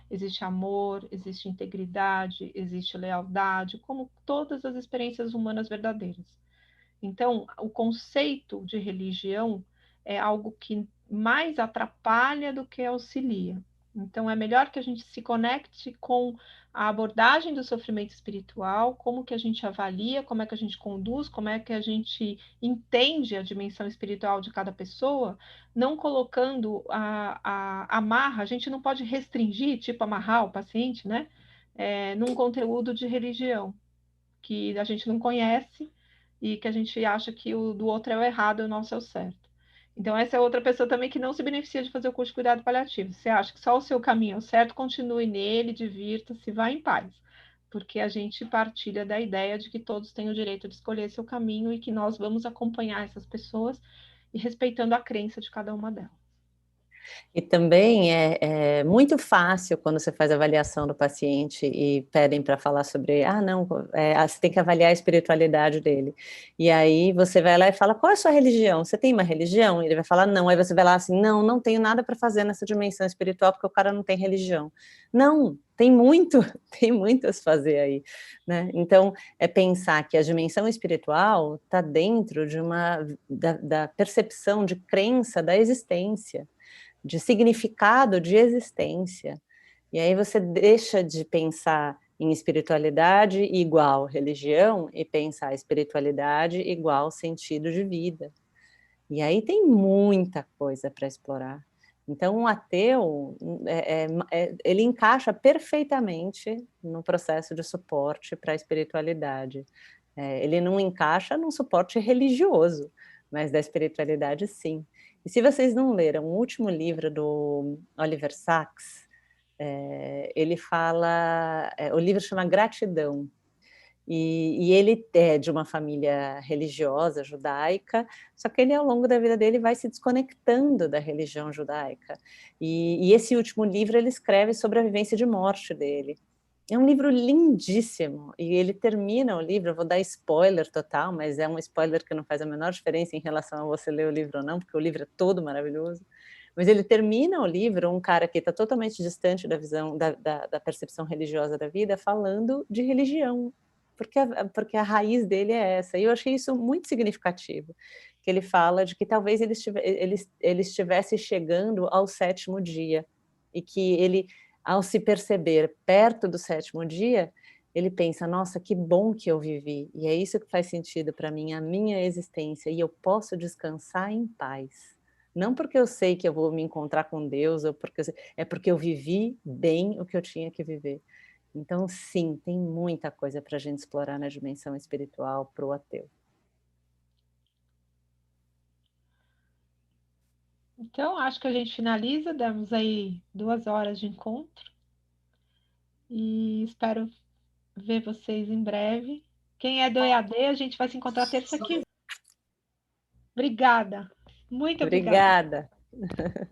Existe amor, existe integridade, existe lealdade, como todas as experiências humanas verdadeiras. Então, o conceito de religião é algo que mais atrapalha do que auxilia. Então, é melhor que a gente se conecte com a abordagem do sofrimento espiritual, como que a gente avalia, como é que a gente conduz, como é que a gente entende a dimensão espiritual de cada pessoa, não colocando a amarra, a gente não pode restringir, tipo amarrar o paciente, né, num conteúdo de religião, que a gente não conhece, e que a gente acha que o do outro é o errado e o nosso é o certo. Então, essa é outra pessoa também que não se beneficia de fazer o curso de cuidado paliativo. Você acha que só o seu caminho é o certo, continue nele, divirta-se, vá em paz. Porque a gente partilha da ideia de que todos têm o direito de escolher seu caminho e que nós vamos acompanhar essas pessoas e respeitando a crença de cada uma delas. E também é muito fácil quando você faz a avaliação do paciente e pedem para falar sobre, você tem que avaliar a espiritualidade dele. E aí você vai lá e fala, qual é a sua religião? Você tem uma religião? E ele vai falar, não. Aí você vai lá assim, não tenho nada para fazer nessa dimensão espiritual porque o cara não tem religião. Não, tem muito a se fazer aí, né? Então, é pensar que a dimensão espiritual está dentro da percepção de crença da existência, de significado de existência. E aí você deixa de pensar em espiritualidade igual religião e pensar espiritualidade igual sentido de vida. E aí tem muita coisa para explorar. Então, um ateu, ele encaixa perfeitamente no processo de suporte para a espiritualidade. Ele não encaixa num suporte religioso, mas da espiritualidade, sim. E se vocês não leram o último livro do Oliver Sacks, ele fala, o livro chama Gratidão, e ele é de uma família religiosa, judaica, só que ele, ao longo da vida dele, vai se desconectando da religião judaica. E esse último livro ele escreve sobre a vivência de morte dele. É um livro lindíssimo, e ele termina o livro, eu vou dar spoiler total, mas é um spoiler que não faz a menor diferença em relação a você ler o livro ou não, porque o livro é todo maravilhoso, mas ele termina o livro, um cara que está totalmente distante da visão, da percepção religiosa da vida, falando de religião, porque a raiz dele é essa, e eu achei isso muito significativo. que ele fala de que talvez ele estivesse chegando ao 7º dia, e que ele, ao se perceber perto do 7º dia, ele pensa, nossa, que bom que eu vivi, e é isso que faz sentido para mim, a minha existência, e eu posso descansar em paz. Não porque eu sei que eu vou me encontrar com Deus, ou é porque eu vivi bem o que eu tinha que viver. Então, sim, tem muita coisa para a gente explorar na dimensão espiritual para o ateu. Então, acho que a gente finaliza, demos aí 2 horas de encontro, e espero ver vocês em breve. Quem é do EAD, a gente vai se encontrar terça que vem. Obrigada. Muito obrigada. Obrigada.